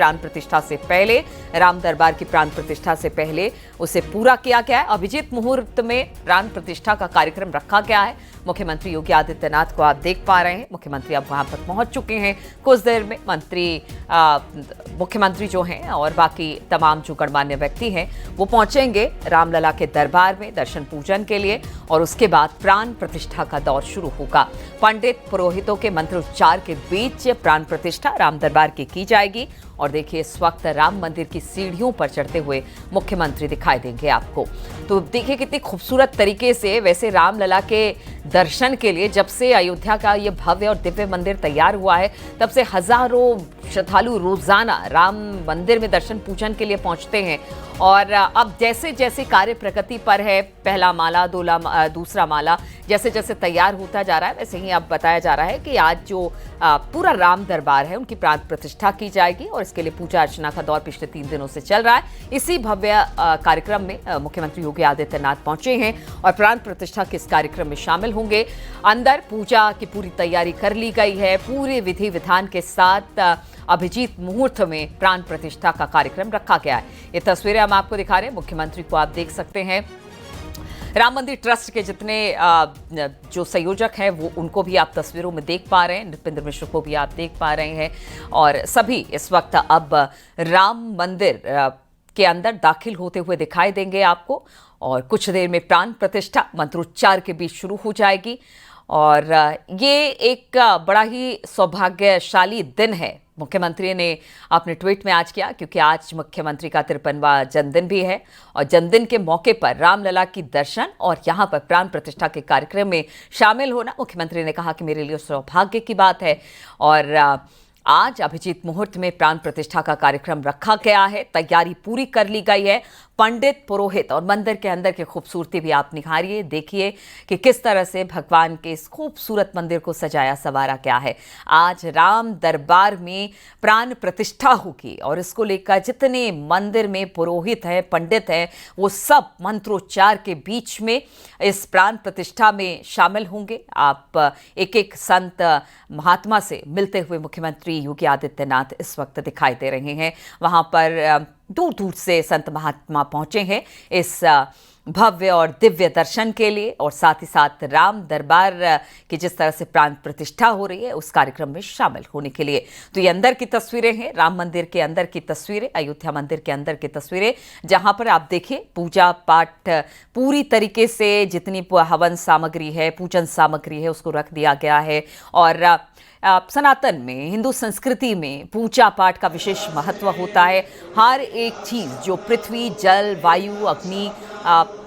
प्राण प्रतिष्ठा से पहले, राम दरबार की प्राण प्रतिष्ठा से पहले उसे पूरा किया गया है। अभिजीत मुहूर्त में प्राण प्रतिष्ठा का कार्यक्रम रखा गया है। मुख्यमंत्री योगी आदित्यनाथ को आप देख पा रहे हैं, मुख्यमंत्री अब वहां पर पहुंच चुके हैं। कुछ देर में मुख्यमंत्री जो हैं और बाकी तमाम जो गणमान्य व्यक्ति हैं वो पहुंचेंगे रामलला के दरबार में दर्शन पूजन के लिए और उसके बाद प्राण प्रतिष्ठा का दौर शुरू होगा। पंडित पुरोहितों के मंत्रोच्चार के बीच प्राण प्रतिष्ठा राम दरबार की जाएगी। और देखिए, इस वक्त राम मंदिर की सीढ़ियों पर चढ़ते हुए मुख्यमंत्री दिखाई देंगे आपको। तो देखिए कितनी खूबसूरत तरीके से वैसे रामलला के दर्शन के लिए जब से अयोध्या का ये भव्य और दिव्य मंदिर तैयार हुआ है तब से हजारों श्रद्धालु रोजाना राम मंदिर में दर्शन पूजन के लिए पहुंचते हैं। और अब जैसे जैसे कार्य प्रगति पर है, पहला माला, दूसरा माला जैसे जैसे तैयार होता जा रहा है, वैसे ही अब बताया जा रहा है कि आज जो पूरा राम दरबार है उनकी प्राण प्रतिष्ठा की जाएगी और इसके लिए पूजा अर्चना का दौर पिछले 3 दिनों से चल रहा है। इसी भव्य कार्यक्रम में मुख्यमंत्री योगी आदित्यनाथ पहुंचे हैं और प्राण प्रतिष्ठा के इस कार्यक्रम में शामिल होंगे। अंदर पूजा की पूरी तैयारी कर ली गई है। पूरे विधि विधान के साथ अभिजीत मुहूर्त में प्राण प्रतिष्ठा का कार्यक्रम रखा गया है। ये तस्वीरें हम आपको दिखा रहे हैं, मुख्यमंत्री को आप देख सकते हैं। राम मंदिर ट्रस्ट के जितने जो संयोजक हैं वो उनको भी आप तस्वीरों में देख पा रहे हैं, नृपेंद्र मिश्र को भी आप देख पा रहे हैं और सभी इस वक्त अब राम मंदिर के अंदर दाखिल होते हुए दिखाई देंगे आपको। और कुछ देर में प्राण प्रतिष्ठा मंत्रोच्चार के बीच शुरू हो जाएगी और ये एक बड़ा ही सौभाग्यशाली दिन है। मुख्यमंत्री ने अपने ट्वीट में आज किया क्योंकि आज मुख्यमंत्री का 53वां जन्मदिन भी है और जन्मदिन के मौके पर रामलला की दर्शन और यहाँ पर प्राण प्रतिष्ठा के कार्यक्रम में शामिल होना, मुख्यमंत्री ने कहा कि मेरे लिए सौभाग्य की बात है। और आज अभिजीत मुहूर्त में प्राण प्रतिष्ठा का कार्यक्रम रखा गया है, तैयारी पूरी कर ली गई है। पंडित पुरोहित और मंदिर के अंदर की खूबसूरती भी आप निहारिए, देखिए कि किस तरह से भगवान के इस खूबसूरत मंदिर को सजाया संवारा गया है। आज राम दरबार में प्राण प्रतिष्ठा होगी और इसको लेकर जितने मंदिर में पुरोहित हैं, पंडित हैं, वो सब मंत्रोच्चार के बीच में इस प्राण प्रतिष्ठा में शामिल होंगे। आप एक एक संत महात्मा से मिलते हुए मुख्यमंत्री योगी आदित्यनाथ इस वक्त दिखाई दे रहे हैं। वहां पर दूर दूर से संत महात्मा पहुंचे हैं इस भव्य और दिव्य दर्शन के लिए और साथ ही साथ राम दरबार की जिस तरह से प्राण प्रतिष्ठा हो रही है उस कार्यक्रम में शामिल होने के लिए। तो ये अंदर की तस्वीरें हैं, राम मंदिर के अंदर की तस्वीरें, अयोध्या मंदिर के अंदर की तस्वीरें, जहां पर आप देखिए पूजा पाठ पूरी तरीके से जितनी हवन सामग्री है, पूजन सामग्री है, उसको रख दिया गया है। और सनातन में, हिंदू संस्कृति में पूजा पाठ का विशेष महत्व होता है। हर एक चीज़ जो पृथ्वी, जल, वायु, अग्नि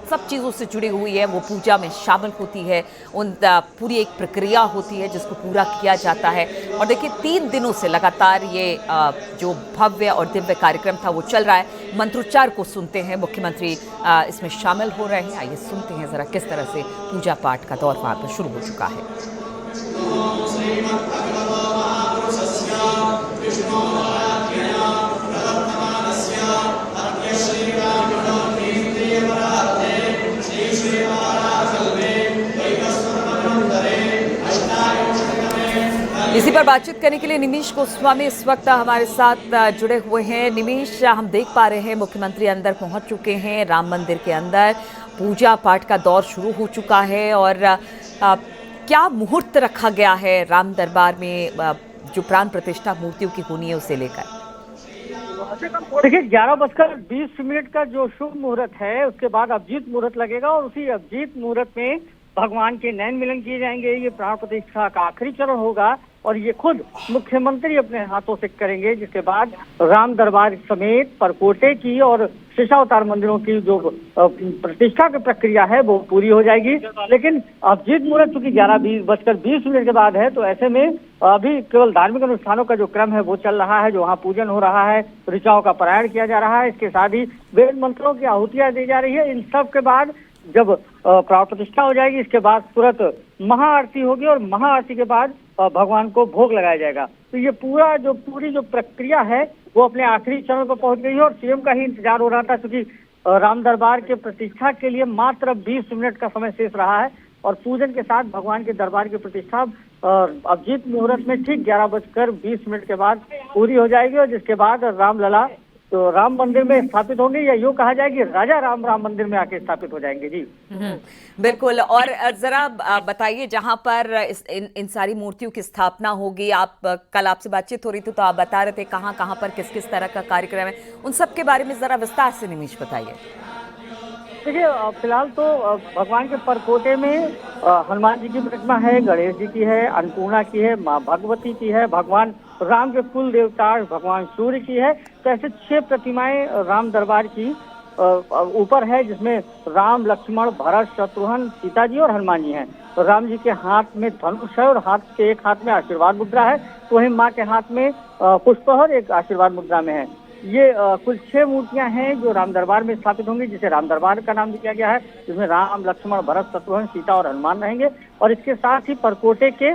सब चीज़ों से जुड़ी हुई है वो पूजा में शामिल होती है। पूरी एक प्रक्रिया होती है जिसको पूरा किया जाता है। और देखिए 3 दिनों से लगातार ये जो भव्य और दिव्य कार्यक्रम था वो चल रहा है। मंत्रोच्चार को सुनते हैं, मुख्यमंत्री इसमें शामिल हो रहे हैं। आइए सुनते हैं ज़रा किस तरह से पूजा पाठ का दौर वहाँ पर शुरू हो चुका है। इसी पर बातचीत करने के लिए निमिष गोस्वामी इस वक्त हमारे साथ जुड़े हुए हैं। निमिष, हम देख पा रहे हैं मुख्यमंत्री अंदर पहुंच चुके हैं, राम मंदिर के अंदर पूजा पाठ का दौर शुरू हो चुका है और क्या मुहूर्त रखा गया है राम दरबार में जो प्राण प्रतिष्ठा मूर्तियों की होनी है उसे लेकर? देखिए 11:20 का जो शुभ मुहूर्त है उसके बाद अभिजीत मुहूर्त लगेगा और उसी अभिजीत मुहूर्त में भगवान के नयन मिलन किए जाएंगे। ये प्राण प्रतिष्ठा का आखिरी चरण होगा और ये खुद मुख्यमंत्री अपने हाथों से करेंगे, जिसके बाद राम दरबार समेत परकोटे की और शेषावतार मंदिरों की जो प्रतिष्ठा की प्रक्रिया है वो पूरी हो जाएगी। लेकिन अभिजीत मुहूर्त चूंकि 11:20 के बाद है, तो ऐसे में अभी केवल धार्मिक अनुष्ठानों का जो क्रम है वो चल रहा है, जो वहाँ पूजन हो रहा है, ऋचाओं का पारायण किया जा रहा है, इसके साथ ही वेद मंत्रों की आहुतियां दी जा रही है। इन सब के बाद जब प्राण प्रतिष्ठा हो जाएगी, इसके बाद तुरंत महाआरती होगी और महाआरती के बाद भगवान को भोग लगाया जाएगा। तो ये पूरी जो प्रक्रिया है वो अपने आखिरी चरण पर पहुंच गई है और सीएम का ही इंतजार हो रहा था, क्योंकि राम दरबार के प्रतिष्ठा के लिए मात्र 20 मिनट का समय शेष रहा है और पूजन के साथ भगवान के दरबार की प्रतिष्ठा अभिजीत मुहूर्त में ठीक 11:20 के बाद पूरी हो जाएगी और जिसके बाद रामलला तो राम मंदिर में स्थापित होंगे, या यूँ कहा जाए कि राजा राम मंदिर में आके स्थापित हो जाएंगे। जी बिल्कुल। और जरा बताइए, जहां पर इन सारी मूर्तियों की स्थापना होगी, कल आपसे बातचीत हो रही थी तो आप बता रहे थे कहां कहां पर किस किस तरह का कार्यक्रम है, उन सब के बारे में जरा विस्तार से निमिष बताइए। देखिए, फिलहाल तो भगवान के परकोटे में हनुमान जी की प्रतिमा है, गणेश जी की है, अन्नपूर्णा की है, माँ भगवती की है, भगवान राम के कुल देवता भगवान सूर्य की है। तो ऐसे 6 प्रतिमाएं राम दरबार की ऊपर है, जिसमें राम, लक्ष्मण, भरत, शत्रुघ्न, सीता जी और हनुमान जी हैं। तो राम जी के हाथ में धनुष है और एक हाथ में आशीर्वाद मुद्रा है, तो वहीं माँ के हाथ में पुष्पहर एक आशीर्वाद मुद्रा में है। ये कुल 6 मूर्तियां हैं जो राम दरबार में स्थापित होंगी, जिसे राम दरबार का नाम दिया गया है, जिसमें राम, लक्ष्मण, भरत, शत्रुघ्न, सीता और हनुमान रहेंगे। और इसके साथ ही परकोटे के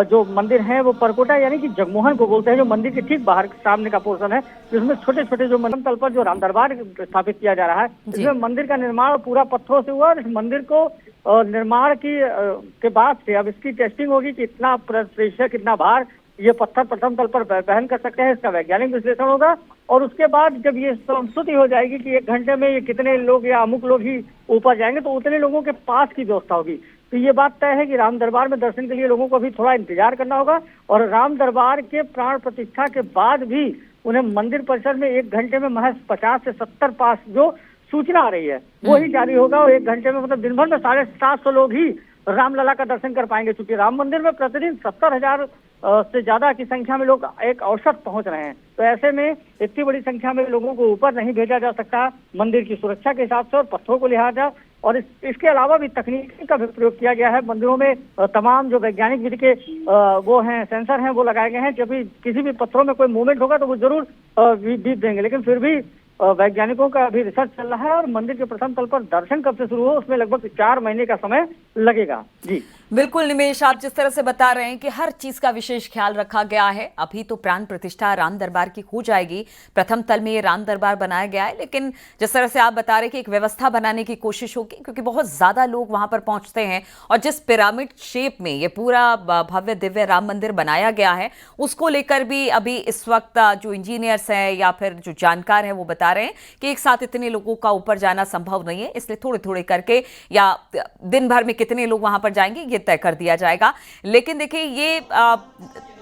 जो मंदिर है वो परकोटा यानी कि जगमोहन को बोलते हैं, जो मंदिर के ठीक बाहर सामने का पोर्शन है, जिसमें छोटे छोटे जो मंदिर तल पर जो राम दरबार स्थापित किया जा रहा है, इसमें मंदिर का निर्माण पूरा पत्थरों से हुआ। और इस मंदिर को निर्माण के बाद से अब इसकी टेस्टिंग होगी कि कितना प्रेशर, कितना भार ये पत्थर प्रथम तल पर वहन कर सकते हैं, इसका वैज्ञानिक विश्लेषण होगा। और उसके बाद जब ये संस्तुति हो जाएगी कि 1 घंटे में ये कितने लोग या अमुक लोग ही ऊपर जाएंगे, तो उतने लोगों के पास की व्यवस्था होगी। तो ये बात तय है कि राम दरबार में दर्शन के लिए लोगों को अभी थोड़ा इंतजार करना होगा। और राम दरबार के प्राण प्रतिष्ठा के बाद भी उन्हें मंदिर परिसर में 1 घंटे में महज 50 से 70 पास जो सूचना आ रही है वो ही जारी होगा। और 1 घंटे में मतलब दिन भर में 750 लोग ही रामलला का दर्शन कर पाएंगे, क्योंकि राम मंदिर में प्रतिदिन 70,000 से ज्यादा की संख्या में लोग एक औसत पहुंच रहे हैं। तो ऐसे में इतनी बड़ी संख्या में लोगों को ऊपर नहीं भेजा जा सकता मंदिर की सुरक्षा के हिसाब से और पत्थरों को लिहाजा। और इसके अलावा भी तकनीकी का भी प्रयोग किया गया है। मंदिरों में तमाम जो वैज्ञानिक विधि के वो हैं, सेंसर हैं, वो लगाए गए हैं। जब भी किसी भी पत्थरों में कोई मूवमेंट होगा तो वो जरूर बीप देंगे। लेकिन फिर भी वैज्ञानिकों का अभी रिसर्च चल रहा है और मंदिर के प्रथम तल पर दर्शन कब से शुरू हो, उसमें लगभग 4 महीने का समय लगेगा। जी बिल्कुल निमेश, आप जिस तरह से बता रहे हैं कि हर चीज का विशेष ख्याल रखा गया है। अभी तो प्राण प्रतिष्ठा राम दरबार की हो जाएगी, प्रथम तल में ये राम दरबार बनाया गया है, लेकिन जिस तरह से आप बता रहे हैं कि एक व्यवस्था बनाने की कोशिश होगी, क्योंकि बहुत ज्यादा लोग वहां पर पहुंचते हैं। और जिस पिरामिड शेप में ये पूरा भव्य दिव्य राम मंदिर बनाया गया है, उसको लेकर भी अभी इस वक्त जो इंजीनियर्स हैं या फिर जो जानकार हैं वो बता रहे हैं कि एक साथ इतने लोगों का ऊपर जाना संभव नहीं है, इसलिए थोड़े थोड़े करके या दिन भर में कितने लोग वहां पर जाएंगे ये तय कर दिया जाएगा। लेकिन देखिए, ये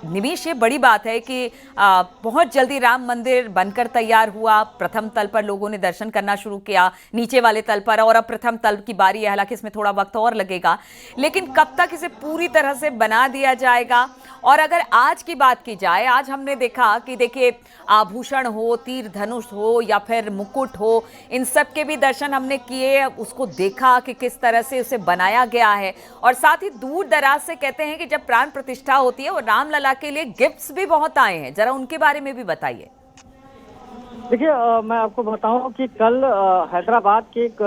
निमिष, ये बड़ी बात है कि बहुत जल्दी राम मंदिर बनकर तैयार हुआ। प्रथम तल पर लोगों ने दर्शन करना शुरू किया, नीचे वाले तल पर, और अब प्रथम तल की बारी है। हालांकि इसमें थोड़ा वक्त और लगेगा, लेकिन कब तक इसे पूरी तरह से बना दिया जाएगा। और अगर आज की बात की जाए, आज हमने देखा कि देखिए, आभूषण हो, तीर धनुष हो या फिर मुकुट हो, इन सब के भी दर्शन हमने किए, उसको देखा कि किस तरह से उसे बनाया गया है। और साथ ही दूर दराज से कहते हैं कि जब प्राण प्रतिष्ठा होती है, वो रामलला के लिए गिफ्ट्स भी बहुत आए हैं, जरा उनके बारे में भी बताइए। देखिए, मैं आपको बताऊं कि कल हैदराबाद के एक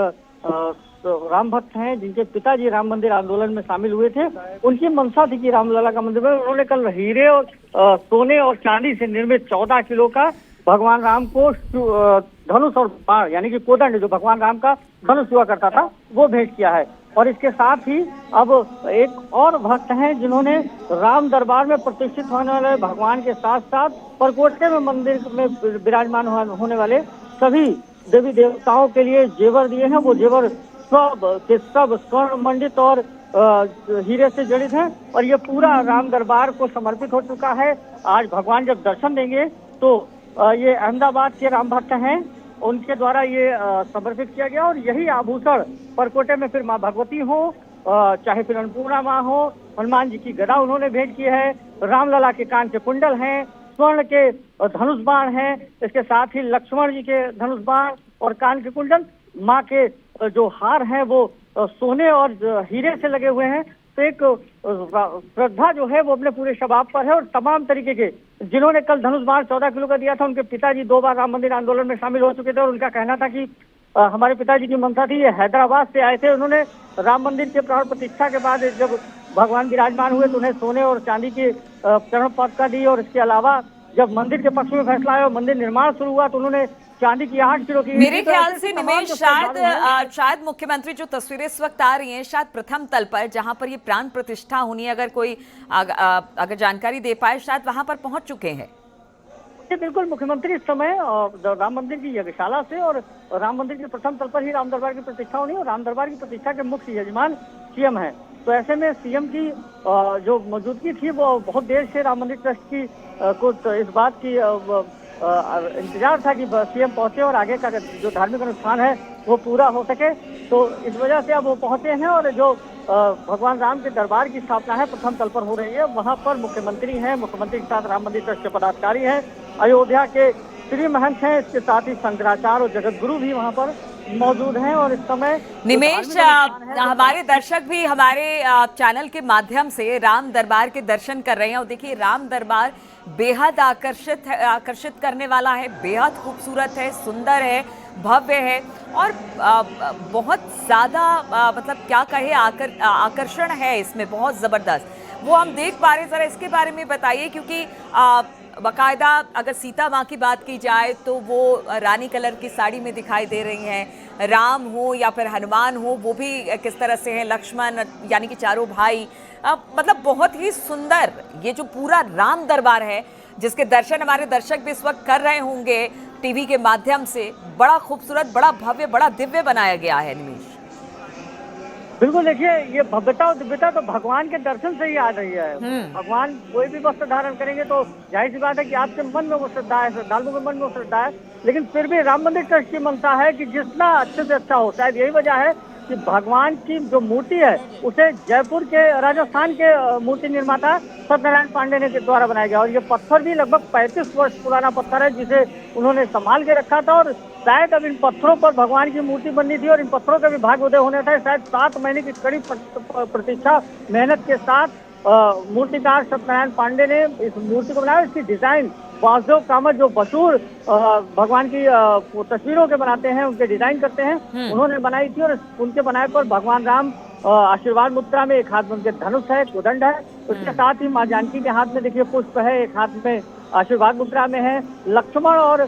राम भक्त हैं, जिनके पिताजी राम मंदिर आंदोलन में शामिल हुए थे। उनकी मंशा थी कि रामलला का मंदिर में उन्होंने कल हीरे और सोने और चांदी से निर्मित 14 किलो का भगवान राम को धनुष और बाण यानी कि कोदंड, जो भगवान राम का धनुष हुआ करता था, वो भेंट किया है। और इसके साथ ही अब एक और भक्त हैं जिन्होंने राम दरबार में प्रतिष्ठित होने वाले भगवान के साथ साथ परकोटे में मंदिर में विराजमान होने वाले सभी देवी देवताओं के लिए जेवर दिए हैं। वो जेवर सब स्वर्ण मंडित और हीरे से जड़ित हैं। और ये पूरा राम दरबार को समर्पित हो चुका है। आज भगवान जब दर्शन देंगे तो ये अहमदाबाद के राम भक्त हैं, उनके द्वारा ये समर्पित किया गया। और यही आभूषण परकोटे में फिर माँ भगवती हो, चाहे फिर अन्नपूर्णा माँ हो, हनुमान जी की गदा उन्होंने भेंट की है, रामलला के कान के कुंडल हैं, स्वर्ण के धनुष बाण हैं, इसके साथ ही लक्ष्मण जी के धनुष बाण और कान के कुंडल, माँ के जो हार हैं वो सोने और हीरे से लगे हुए हैं। तो एक श्रद्धा जो है वो अपने पूरे शबाब पर है। और तमाम तरीके के, जिन्होंने कल धनुष बाण 14 किलो का दिया था, उनके पिताजी 2 बार राम मंदिर आंदोलन में शामिल हो चुके थे। और उनका कहना था कि हमारे पिताजी की मंशा थी, ये हैदराबाद से आए थे, उन्होंने राम मंदिर के प्राण प्रतिष्ठा के बाद जब भगवान विराजमान हुए तो उन्हें सोने और चांदी की चरण पदका दी। और इसके अलावा जब मंदिर के पक्ष में फैसला आया और मंदिर निर्माण शुरू हुआ तो उन्होंने चांदी की 8 किलो की, मेरे ख्याल से निमेश, शायद मुख्यमंत्री जो तस्वीरें इस वक्त आ रही हैं, शायद प्रथम तल पर जहां पर ये प्राण प्रतिष्ठा होनी है, अगर कोई अगर जानकारी दे पाए, शायद वहां पर पहुंच चुके हैं। जी बिल्कुल, मुख्यमंत्री इस समय राम मंदिर की यज्ञशाला से और राम मंदिर के प्रथम तल पर ही राम दरबार की प्रतिष्ठा होनी है और राम दरबार की प्रतिष्ठा के मुख्य यजमान सीएम है। तो ऐसे में सीएम की जो मौजूदगी थी वो बहुत देर से राम मंदिर ट्रस्ट की कुछ इस बात की इंतजार था कि सीएम पहुंचे और आगे का जो धार्मिक अनुष्ठान है वो पूरा हो सके। तो इस वजह से अब वो पहुंचे हैं और जो भगवान राम के दरबार की स्थापना है प्रथम तल पर हो रही है, वहां पर मुख्यमंत्री हैं, मुख्यमंत्री के साथ राम मंदिर ट्रस्ट के पदाधिकारी हैं, अयोध्या के श्री महंत हैं, इसके साथ ही शंकराचार्य और जगत गुरु भी वहां पर मौजूद हैं। और इस समय निमेश, हमारे दर्शक भी हमारे चैनल के माध्यम से राम दरबार के दर्शन कर रहे हैं और देखिए राम दरबार बेहद आकर्षित करने वाला है, बेहद खूबसूरत है, सुंदर है, भव्य है और बहुत ज़्यादा मतलब क्या कहे आकर्षण है इसमें, बहुत ज़बरदस्त वो हम देख पा रहे हैं। ज़रा इसके बारे में बताइए, क्योंकि बाकायदा अगर सीता माँ की बात की जाए तो वो रानी कलर की साड़ी में दिखाई दे रही हैं, राम हो या फिर हनुमान हो वो भी किस तरह से हैं, लक्ष्मण यानी कि चारों भाई, मतलब बहुत ही सुंदर ये जो पूरा राम दरबार है जिसके दर्शन हमारे दर्शक भी इस वक्त कर रहे होंगे टीवी के माध्यम से, बड़ा खूबसूरत, बड़ा भव्य, बड़ा दिव्य बनाया गया है। निमेश, बिल्कुल, देखिए ये भव्यता और दिव्यता तो भगवान के दर्शन से ही आ रही है। भगवान कोई भी वस्त्र धारण करेंगे तो जाहिर सी बात है कि आपके मन में वो श्रद्धा है, श्रद्धालुओं के मन में वो श्रद्धा है, लेकिन फिर भी राम मंदिर ट्रस्ट की मनसा है कि जितना अच्छे से अच्छा हो। शायद यही वजह है कि भगवान की जो मूर्ति है उसे जयपुर के, राजस्थान के मूर्ति निर्माता सत्यनारायण पांडे ने के द्वारा बनाया गया और ये पत्थर भी लगभग 35 वर्ष पुराना पत्थर है जिसे उन्होंने संभाल के रखा था। और शायद अब इन पत्थरों पर भगवान की मूर्ति बननी थी और इन पत्थरों का भी भाग्योदय होने था। शायद 7 महीने की कड़ी प्रतीक्षा मेहनत के साथ मूर्तिकार सत्यनारायण पांडे ने इस मूर्ति को बनाया। इसकी डिजाइन वासुदेव कामत जो मशहूर भगवान की तस्वीरों के बनाते हैं, उनके डिजाइन करते हैं, उन्होंने बनाई थी और उनके बनाए पर भगवान राम आशीर्वाद मुद्रा में, एक हाथ में उनके धनुष है, कोदंड है, उसके साथ ही माँ जानकी के हाथ में देखिए पुष्प है, एक हाथ में आशीर्वाद मुद्रा में है। लक्ष्मण और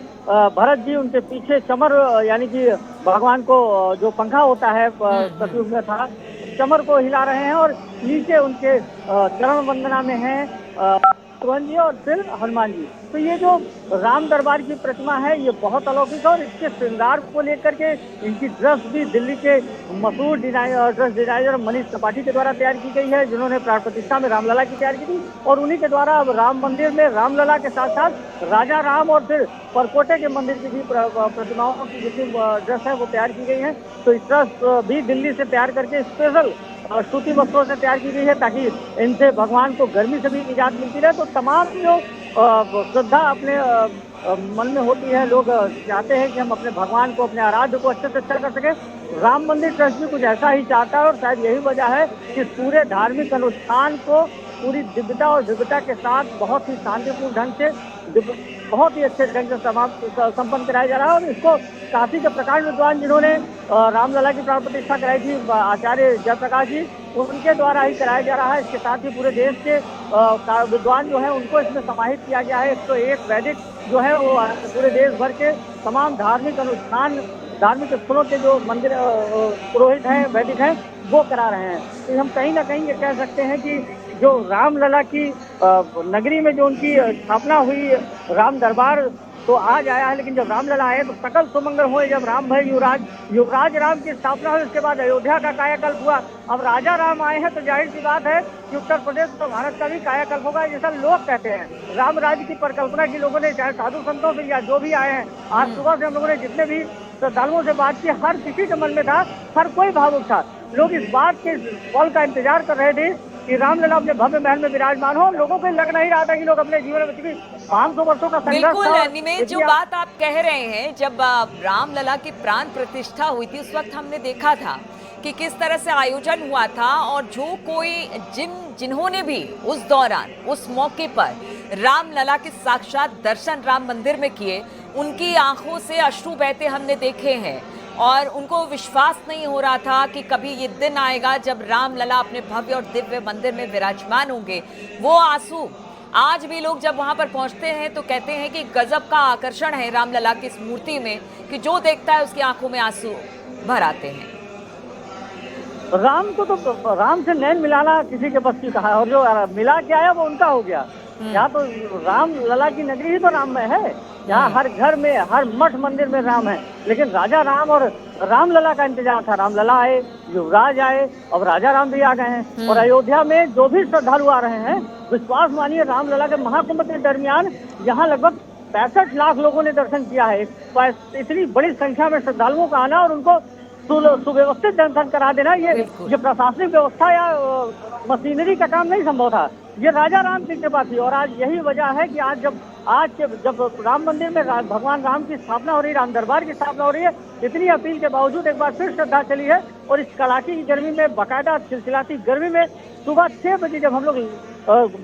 भरत जी उनके पीछे चमर यानी कि भगवान को जो पंखा होता है सतयुग में था, चमर को हिला रहे हैं और नीचे उनके चरण वंदना में है शिवन जी और फिर हनुमान जी। तो ये जो राम दरबार की प्रतिमा है ये बहुत अलौकिक है और इसके श्रृंगार को लेकर के इनकी ड्रेस भी दिल्ली के मशहूर ड्रेस डिजाइनर मनीष त्रिपाठी के द्वारा तैयार की गई है, जिन्होंने प्राण प्रतिष्ठा में रामलला की तैयार की थी और उन्हीं के द्वारा अब राम मंदिर में रामलला के साथ साथ राजा राम और फिर परकोटे के मंदिर की भी प्रतिमाओं की जितनी ड्रेस है वो तैयार की गई है। तो इस ड्रेस भी दिल्ली से तैयार करके स्पेशल सूती वस्त्रों से तैयार की गई है ताकि इनसे भगवान को गर्मी से भी निजात मिलती रहे। तो तमाम जो श्रद्धा अपने मन में होती है, लोग चाहते हैं कि हम अपने भगवान को, अपने आराध्य को अच्छे से अच्छा कर सके। राम मंदिर ट्रस्ट भी कुछ ऐसा ही चाहता है और शायद यही वजह है कि पूरे धार्मिक अनुष्ठान को पूरी दिव्यता और दिव्यता के साथ बहुत ही शांतिपूर्ण ढंग से, बहुत ही अच्छे ढंग से संपन्न कराया जा रहा है। और इसको काशी के प्रकाश विद्वान जिन्होंने रामलला की प्राण प्रतिष्ठा कराई थी, आचार्य जयप्रकाश जी, उनके द्वारा ही कराया जा रहा है। इसके साथ ही पूरे देश के विद्वान जो है उनको इसमें समाहित किया गया है। 101 वैदिक जो है वो पूरे देश भर के तमाम धार्मिक अनुष्ठान, धार्मिक स्थलों के जो मंदिर पुरोहित हैं, वैदिक हैं, वो करा रहे हैं। तो हम कहीं ना कहीं ये कह सकते हैं कि जो रामलला की नगरी में जो उनकी स्थापना हुई, राम दरबार तो आज आया है, लेकिन जब रामलला आए तो सकल सुमंगल हुए। जब राम भय युवराज राम की स्थापना हुई, उसके बाद अयोध्या का कायाकल्प हुआ। अब राजा राम आए हैं तो जाहिर सी बात है कि उत्तर प्रदेश तो भारत का भी कायाकल्प होगा, जैसा लोग कहते हैं। राम राज्य की परिकल्पना की लोगों ने, चाहे साधु संतों से या जो भी आए हैं, आज सुबह से हम लोगों ने जितने भी श्रद्धालुओं से बात की, हर किसी के मन में था, हर कोई भावुक था। लोग इस बात के पल का इंतजार कर रहे थे कि रामलला अपने भव्य महल में विराजमान हो। लोगों को लग नहीं रहा था कि लोग अपने जीवन में 500 वर्षों का संघर्ष। बिल्कुल निमेश, जो बात आप कह रहे हैं, जब रामलला की प्राण प्रतिष्ठा हुई थी उस वक्त हमने देखा था कि किस तरह से आयोजन हुआ था और जो कोई जिन्होंने भी उस दौरान, उस मौके पर रामलला के साक्षात दर्शन राम मंदिर में किए, उनकी आंखों से अश्रु बहते हमने देखे हैं और उनको विश्वास नहीं हो रहा था कि कभी ये दिन आएगा जब रामलला अपने भव्य और दिव्य मंदिर में विराजमान होंगे। वो आंसू आज भी लोग जब वहां पर पहुंचते हैं तो कहते हैं कि गजब का आकर्षण है रामलला की इस मूर्ति में कि जो देखता है उसकी आंखों में आंसू भर आते हैं। राम को तो राम से नैन मिलाना किसी के बस की कहा है और जो मिला के आया वो उनका हो गया। यहाँ तो राम लला की नगरी ही तो राममय है। यहाँ हर घर में, हर मठ मंदिर में राम है। लेकिन राजा राम और राम लला का इंतजार था। राम लला आए, युवराज आए, अब राजा राम भी आ गए हैं। और अयोध्या में जो भी श्रद्धालु आ रहे हैं, विश्वास मानिए, राम लला के महाकुंभ के दरमियान यहाँ लगभग 65 लाख लोगों ने दर्शन किया है। इतनी बड़ी संख्या में श्रद्धालुओं का आना और उनको सुव्यवस्थित दर्शन करा देना, ये प्रशासनिक व्यवस्था या मशीनरी का काम नहीं संभव था। ये राजा राम की कृपा थी। और आज यही वजह है कि आज जब राम मंदिर में भगवान राम की स्थापना हो रही है, राम दरबार की स्थापना हो रही है, इतनी अपील के बावजूद एक बार फिर श्रद्धा चली है। और इस कड़ाके की गर्मी में, बाकायदा चिलचिलाती गर्मी में, सुबह 6 बजे जब हम लोग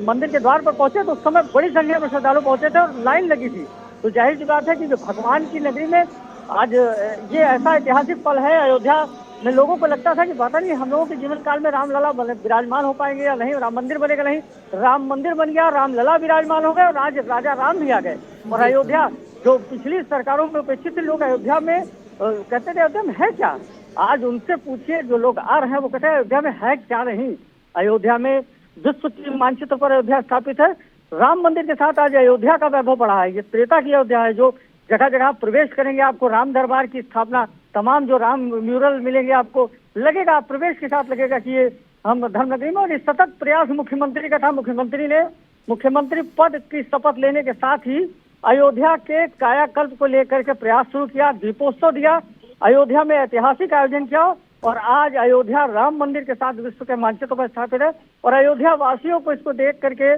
मंदिर के द्वार पर पहुंचे तो उस समय बड़ी संख्या में श्रद्धालु पहुंचे थे और लाइन लगी थी। तो जाहिर सी बात है कि जो भगवान की नगरी में आज ये ऐसा ऐतिहासिक पल है। अयोध्या में लोगों को लगता था कि पता नहीं हम लोगों के जीवन काल में राम लला विराजमान हो पाएंगे या नहीं, राम मंदिर बनेगा नहीं। राम मंदिर बन गया, राम लला विराजमान हो गए और आज राजा राम भी आ गए। और अयोध्या, जो पिछली सरकारों में उपेक्षित लोग अयोध्या में कहते थे अयोध्या में है क्या, आज उनसे पूछिए, जो लोग आ रहे हैं वो कहते हैं अयोध्या में है क्या नहीं। अयोध्या में विश्व के मानचित्र पर अयोध्या स्थापित है। राम मंदिर के साथ आज अयोध्या का वैभव बढ़ा है। ये त्रेता की अयोध्या है। जो जगह जगह प्रवेश करेंगे आपको राम दरबार की स्थापना, तमाम जो राम म्यूरल मिलेंगे आपको, लगेगा प्रवेश के साथ लगेगा कि ये हम धर्मनगरी में। और ये सतत प्रयास मुख्यमंत्री का था। मुख्यमंत्री ने मुख्यमंत्री पद की शपथ लेने के साथ ही अयोध्या के कायाकल्प को लेकर के प्रयास शुरू किया, दीपोत्सव दिया, अयोध्या में ऐतिहासिक आयोजन किया। और आज अयोध्या राम मंदिर के साथ विश्व के मानचित्र पर स्थापित है। और अयोध्या वासियों को इसको देख करके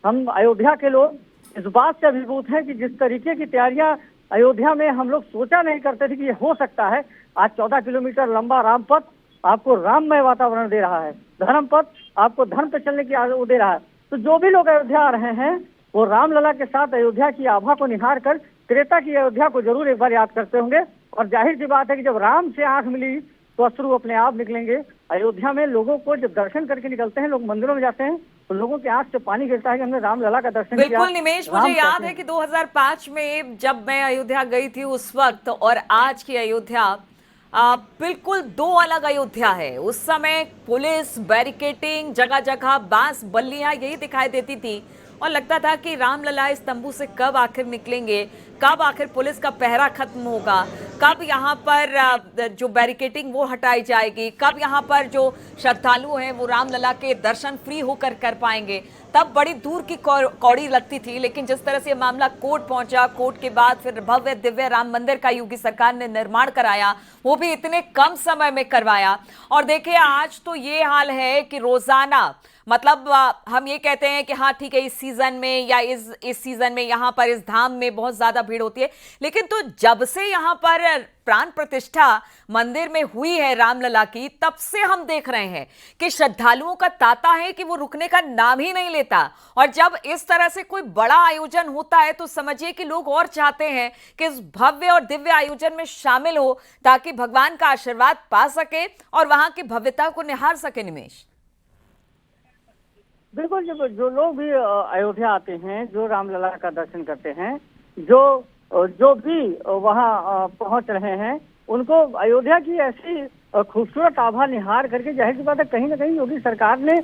हम अयोध्या के लोग इस बात से अभिभूत हैं कि जिस तरीके की तैयारियां अयोध्या में हम लोग सोचा नहीं करते थे कि ये हो सकता है। आज 14 किलोमीटर लंबा रामपथ आपको राममय वातावरण दे रहा है। धर्मपथ आपको धर्म पे चलने की वो दे रहा है। तो जो भी लोग अयोध्या आ रहे हैं वो रामलला के साथ अयोध्या की आभा को निहार कर त्रेता की अयोध्या को जरूर एक बार याद करते होंगे। और जाहिर सी बात है कि जब राम से आंख मिली तो अश्रु अपने आप निकलेंगे। अयोध्या में लोगों को जब दर्शन करके निकलते हैं, लोग मंदिरों में जाते हैं, तो लोगों के आंख से पानी गिरता है कि हमने रामलला का दर्शन किया। बिल्कुल निमेश, मुझे याद है कि 2005 में जब मैं अयोध्या गई थी उस वक्त और आज की अयोध्या बिल्कुल दो अलग अयोध्या है। उस समय पुलिस, बैरिकेटिंग, जगह जगह बांस बल्लियां यही दिखाई देती थी और लगता था कि रामलला इस तंबू से कब आखिर निकलेंगे, कब आखिर पुलिस का पहरा खत्म होगा, कब यहाँ पर जो बैरिकेटिंग वो हटाई जाएगी, कब यहाँ पर जो श्रद्धालु हैं वो रामलला के दर्शन फ्री होकर कर पाएंगे। तब बड़ी दूर की कौड़ी लगती थी। लेकिन जिस तरह से मामला कोर्ट पहुंचा, कोर्ट के बाद फिर भव्य दिव्य राम मंदिर का योगी सरकार ने निर्माण कराया, वो भी इतने कम समय में करवाया। और देखिए आज तो ये हाल है कि रोजाना, मतलब हम ये कहते हैं कि हाँ ठीक है, इस सीजन में या इस सीजन में यहाँ पर इस धाम में बहुत ज्यादा भीड़ होती है। लेकिन तो जब से यहाँ पर प्राण प्रतिष्ठा मंदिर में हुई है रामलला की, तब से हम देख रहे हैं कि श्रद्धालुओं का तांता है कि वो रुकने का नाम ही नहीं लेता। और जब इस तरह से कोई बड़ा आयोजन होता है तो समझिए कि लोग और चाहते हैं कि इस भव्य और दिव्य आयोजन में शामिल हो ताकि भगवान का आशीर्वाद पा सके और वहां की भव्यता को निहार सके। निमेश, बिल्कुल, जो लोग भी अयोध्या आते हैं, जो रामलला का दर्शन करते हैं, जो भी वहाँ पहुँच रहे हैं, उनको अयोध्या की ऐसी खूबसूरत आभा निहार करके जाहिर सी बात है कहीं ना कहीं योगी सरकार ने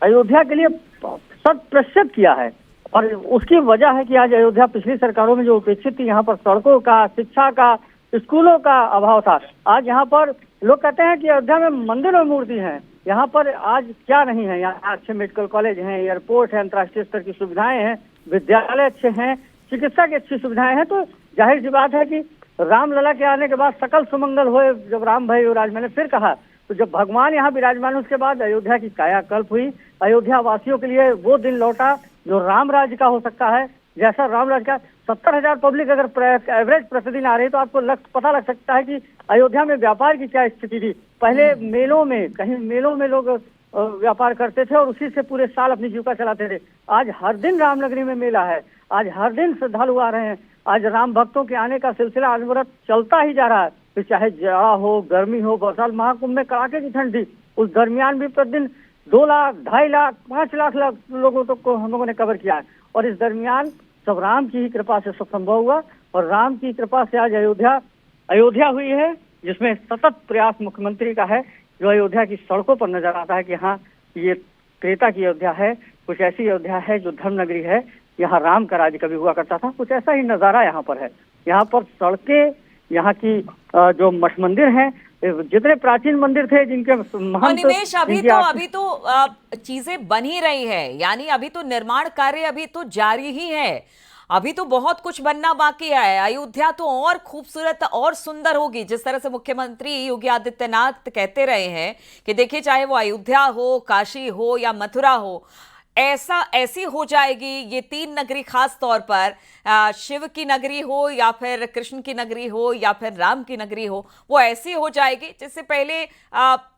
अयोध्या के लिए 100% किया है। और उसकी वजह है कि आज अयोध्या पिछली सरकारों में जो उपेक्षित थी, यहाँ पर सड़कों का, शिक्षा का, स्कूलों का अभाव था। आज यहाँ पर लोग कहते हैं कि अयोध्या में मंदिर और मूर्ति है, यहाँ पर आज क्या नहीं है। यहाँ अच्छे मेडिकल कॉलेज हैं, एयरपोर्ट है, अंतर्राष्ट्रीय स्तर की सुविधाएं हैं, विद्यालय अच्छे हैं, चिकित्सा की अच्छी सुविधाएं हैं। तो जाहिर सी बात है कि रामलला के आने के बाद सकल सुमंगल हुए। जब राम भाई युवराज, मैंने फिर कहा, तो जब भगवान यहाँ विराजमान, उसके बाद अयोध्या की कायाकल्प हुई। अयोध्या वासियों के लिए वो दिन लौटा जो राम राज्य का हो सकता है। जैसा राम राज्य का 70,000 पब्लिक अगर एवरेज प्रतिदिन आ रही है तो आपको पता लग सकता है कि अयोध्या में व्यापार की क्या स्थिति थी। पहले मेलों में, कहीं मेलों में लोग व्यापार करते थे और उसी से पूरे साल अपनी जीविका चलाते थे। आज हर दिन रामनगरी में मेला है, आज हर दिन श्रद्धालु आ रहे हैं। आज राम भक्तों के आने का सिलसिला अनवरत चलता ही जा रहा है। फिर चाहे जाड़ा हो, गर्मी हो, बरसात, महाकुंभ में कड़ाके की ठंड थी, उस दरमियान भी प्रतिदिन 2 लाख, 2.5 लाख, 5 लाख लोगों को हम लोगों ने कवर किया है। और इस दरमियान सब राम की ही कृपा से सब संभव हुआ। और राम की कृपा से आज अयोध्या हुई है, जिसमें सतत प्रयास मुख्यमंत्री का है, जो अयोध्या की सड़कों पर नजर आता है कि हाँ ये त्रेता की अयोध्या है। कुछ ऐसी अयोध्या है जो धर्म नगरी है, यहाँ राम का राज्य कभी हुआ करता था, कुछ ऐसा ही नजारा यहाँ पर है। यहाँ पर सड़कें, यहाँ की जो मठ मंदिर हैं, जितने प्राचीन मंदिर थे जिनके महंत, निमेश अभी तो चीजें बन ही रही है, यानी अभी तो निर्माण कार्य अभी तो जारी ही है, अभी तो बहुत कुछ बनना बाकी है। अयोध्या तो और खूबसूरत और सुंदर होगी। जिस तरह से मुख्यमंत्री योगी आदित्यनाथ कहते रहे हैं कि देखिए, चाहे वो अयोध्या हो, काशी हो या मथुरा हो, ऐसी हो जाएगी ये तीन नगरी, खास तौर पर शिव की नगरी हो या फिर कृष्ण की नगरी हो या फिर राम की नगरी हो, वो ऐसी हो जाएगी जिससे पहले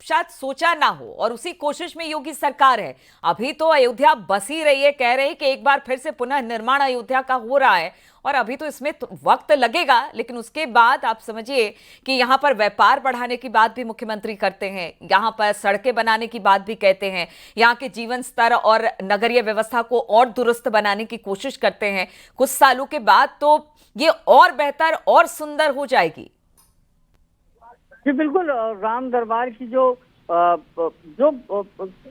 शायद सोचा ना हो। और उसी कोशिश में योगी सरकार है। अभी तो अयोध्या बस ही रही है, कह रहे हैं कि एक बार फिर से पुनः निर्माण अयोध्या का हो रहा है, और अभी तो इसमें वक्त लगेगा, लेकिन उसके बाद आप समझिए कि यहाँ पर व्यापार बढ़ाने की बात भी मुख्यमंत्री करते हैं, यहाँ पर सड़कें बनाने की बात भी कहते हैं, यहाँ के जीवन स्तर और नगरीय व्यवस्था को और दुरुस्त बनाने की कोशिश करते हैं। कुछ सालों के बाद तो ये और बेहतर और सुंदर हो जाएगी। जी बिल्कुल, राम दरबार की जो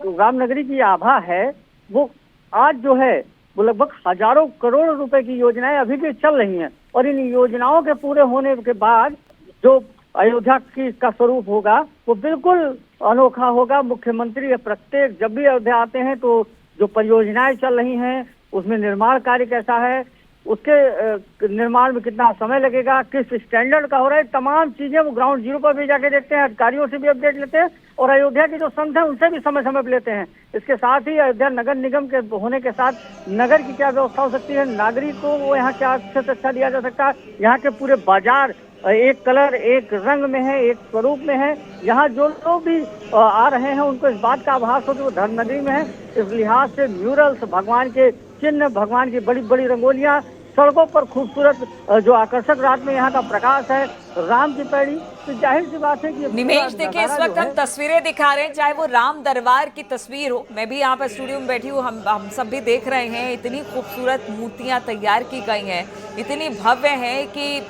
रामनगरी की आभा है, वो आज जो है वो लगभग हजारों करोड़ रुपए की योजनाएं अभी भी चल रही हैं, और इन योजनाओं के पूरे होने के बाद जो अयोध्या की का स्वरूप होगा वो बिल्कुल अनोखा होगा। मुख्यमंत्री प्रत्येक जब भी अयोध्या आते हैं तो जो परियोजनाएं चल रही हैं उसमें निर्माण कार्य कैसा है, उसके निर्माण में कितना समय लगेगा, किस स्टैंडर्ड का हो रहा है, तमाम चीजें वो ग्राउंड जीरो पर भी जाके देखते हैं, अधिकारियों से भी अपडेट लेते हैं, और अयोध्या के जो संत हैं उनसे भी समय समय पर लेते हैं। इसके साथ ही अयोध्या नगर निगम के होने के साथ नगर की क्या व्यवस्था हो सकती है, नागरिक को वो यहाँ क्या अच्छे से अच्छा दिया जा सकता है, यहाँ के पूरे बाजार एक कलर, एक रंग में है, एक स्वरूप में है। यहाँ जो लोग भी आ रहे हैं उनको इस बात का आभास हो कि वो धर्म नगरी में है। इस लिहाज से म्यूरल्स, भगवान के चिन्ह, भगवान की बड़ी बड़ी रंगोलियां, सड़कों पर खूबसूरत जो आकर्षक रात में यहाँ का प्रकाश है, राम की पैड़ी, तो जाहिर सी बात है कि निमेश देखिए, इस वक्त हम तस्वीरें दिखा रहे हैं, चाहे वो राम दरबार की तस्वीर हो, मैं भी यहाँ पर स्टूडियो में बैठी हूँ, हम सब भी देख रहे हैं, इतनी खूबसूरत मूर्तियां तैयार की गई हैं, इतनी भव्य है कि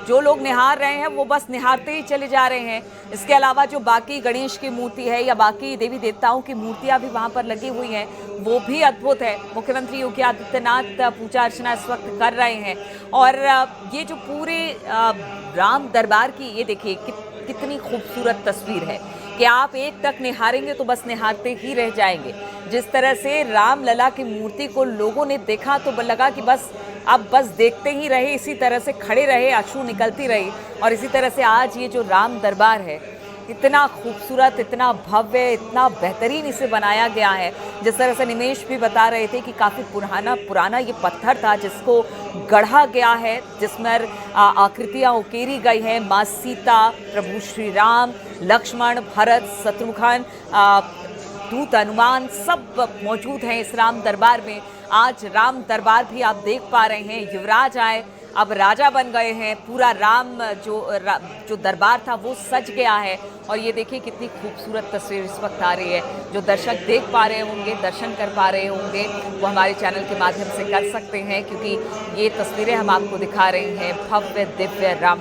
जो लोग निहार रहे हैं वो बस निहारते ही चले जा रहे हैं। इसके अलावा जो बाकी गणेश की मूर्ति है या बाकी देवी देवताओं की मूर्तियां भी वहां पर लगी हुई हैं, वो भी अद्भुत है। मुख्यमंत्री योगी आदित्यनाथ पूजा अर्चना इस वक्त कर रहे हैं, और ये जो पूरे राम दरबार की, ये देखिए कितनी खूबसूरत तस्वीर है कि आप एक टक निहारेंगे तो बस निहारते ही रह जाएंगे। जिस तरह से राम लला की मूर्ति को लोगों ने देखा तो लगा कि बस अब बस देखते ही रहे, इसी तरह से खड़े रहे, आंसू निकलती रही। और इसी तरह से आज ये जो राम दरबार है, इतना खूबसूरत, इतना भव्य, इतना बेहतरीन इसे बनाया गया है। जिस तरह से निमेश भी बता रहे थे कि काफ़ी पुराना ये पत्थर था जिसको गढ़ा गया है, जिसमें आकृतियाँ उकेरी गई हैं। माँ सीता, प्रभु श्री राम, लक्ष्मण, भरत, शत्रुघ्न, दूत हनुमान सब मौजूद हैं इस राम दरबार में। आज राम दरबार भी आप देख पा रहे हैं, युवराज आए, अब राजा बन गए हैं, पूरा राम जो दरबार था वो सज गया है। और ये देखिए कितनी खूबसूरत तस्वीर इस वक्त आ रही है। जो दर्शक देख पा रहे होंगे, दर्शन कर पा रहे होंगे, वो हमारे चैनल के माध्यम से कर सकते हैं, क्योंकि ये तस्वीरें हम आपको दिखा रहे हैं भव्य दिव्य राम।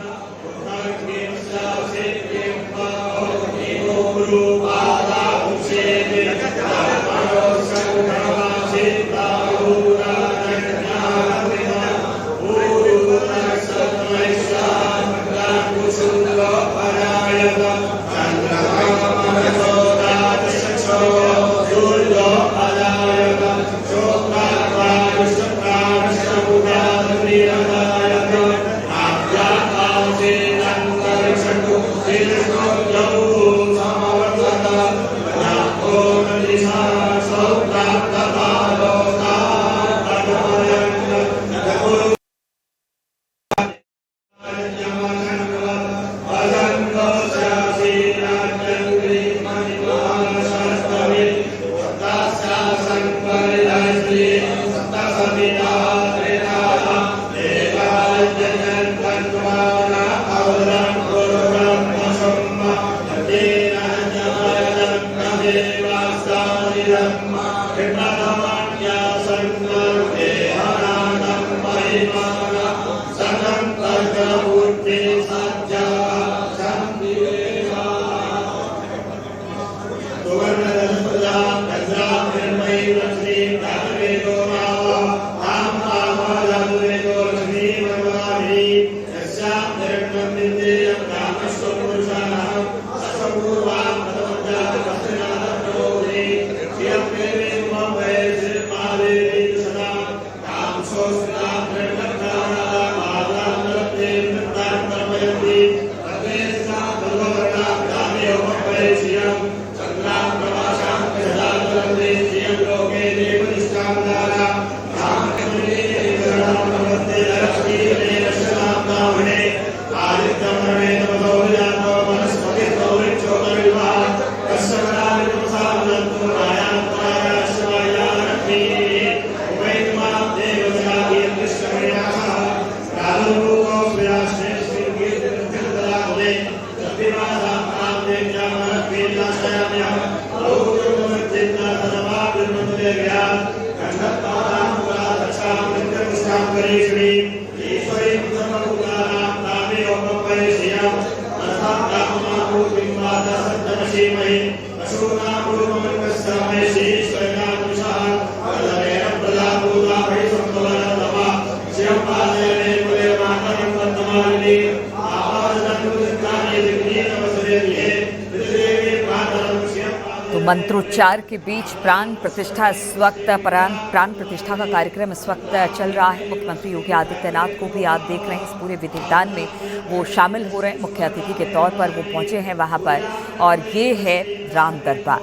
तो मंत्रोच्चार के बीच प्राण प्रतिष्ठा इस वक्त प्राण प्रतिष्ठा का कार्यक्रम इस वक्त चल रहा है। मुख्यमंत्री योगी आदित्यनाथ को भी आप देख रहे हैं इस पूरे विधि विधान में वो शामिल हो रहे हैं, मुख्य अतिथि के तौर पर वो पहुंचे हैं वहां पर। और ये है राम दरबार,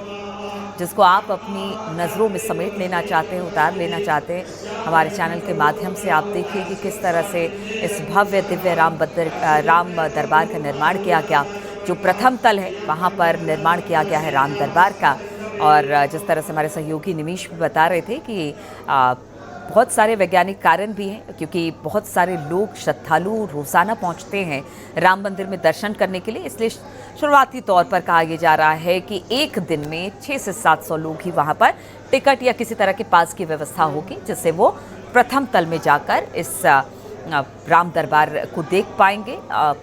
जिसको आप अपनी नज़रों में समेट लेना चाहते हैं, उतार लेना चाहते हैं। हमारे चैनल के माध्यम से आप देखिए कि किस तरह से इस भव्य दिव्य राम दरबार का निर्माण किया गया। जो प्रथम तल है वहाँ पर निर्माण किया गया है राम दरबार का। और जिस तरह से हमारे सहयोगी निमिष भी बता रहे थे कि बहुत सारे वैज्ञानिक कारण भी हैं, क्योंकि बहुत सारे लोग श्रद्धालु रोज़ाना पहुंचते हैं राम मंदिर में दर्शन करने के लिए। इसलिए शुरुआती तौर पर कहा यह जा रहा है कि एक दिन में 600 से 700 लोग ही वहां पर टिकट या किसी तरह के पास की व्यवस्था होगी, जिससे वो प्रथम तल में जाकर इस राम दरबार को देख पाएंगे।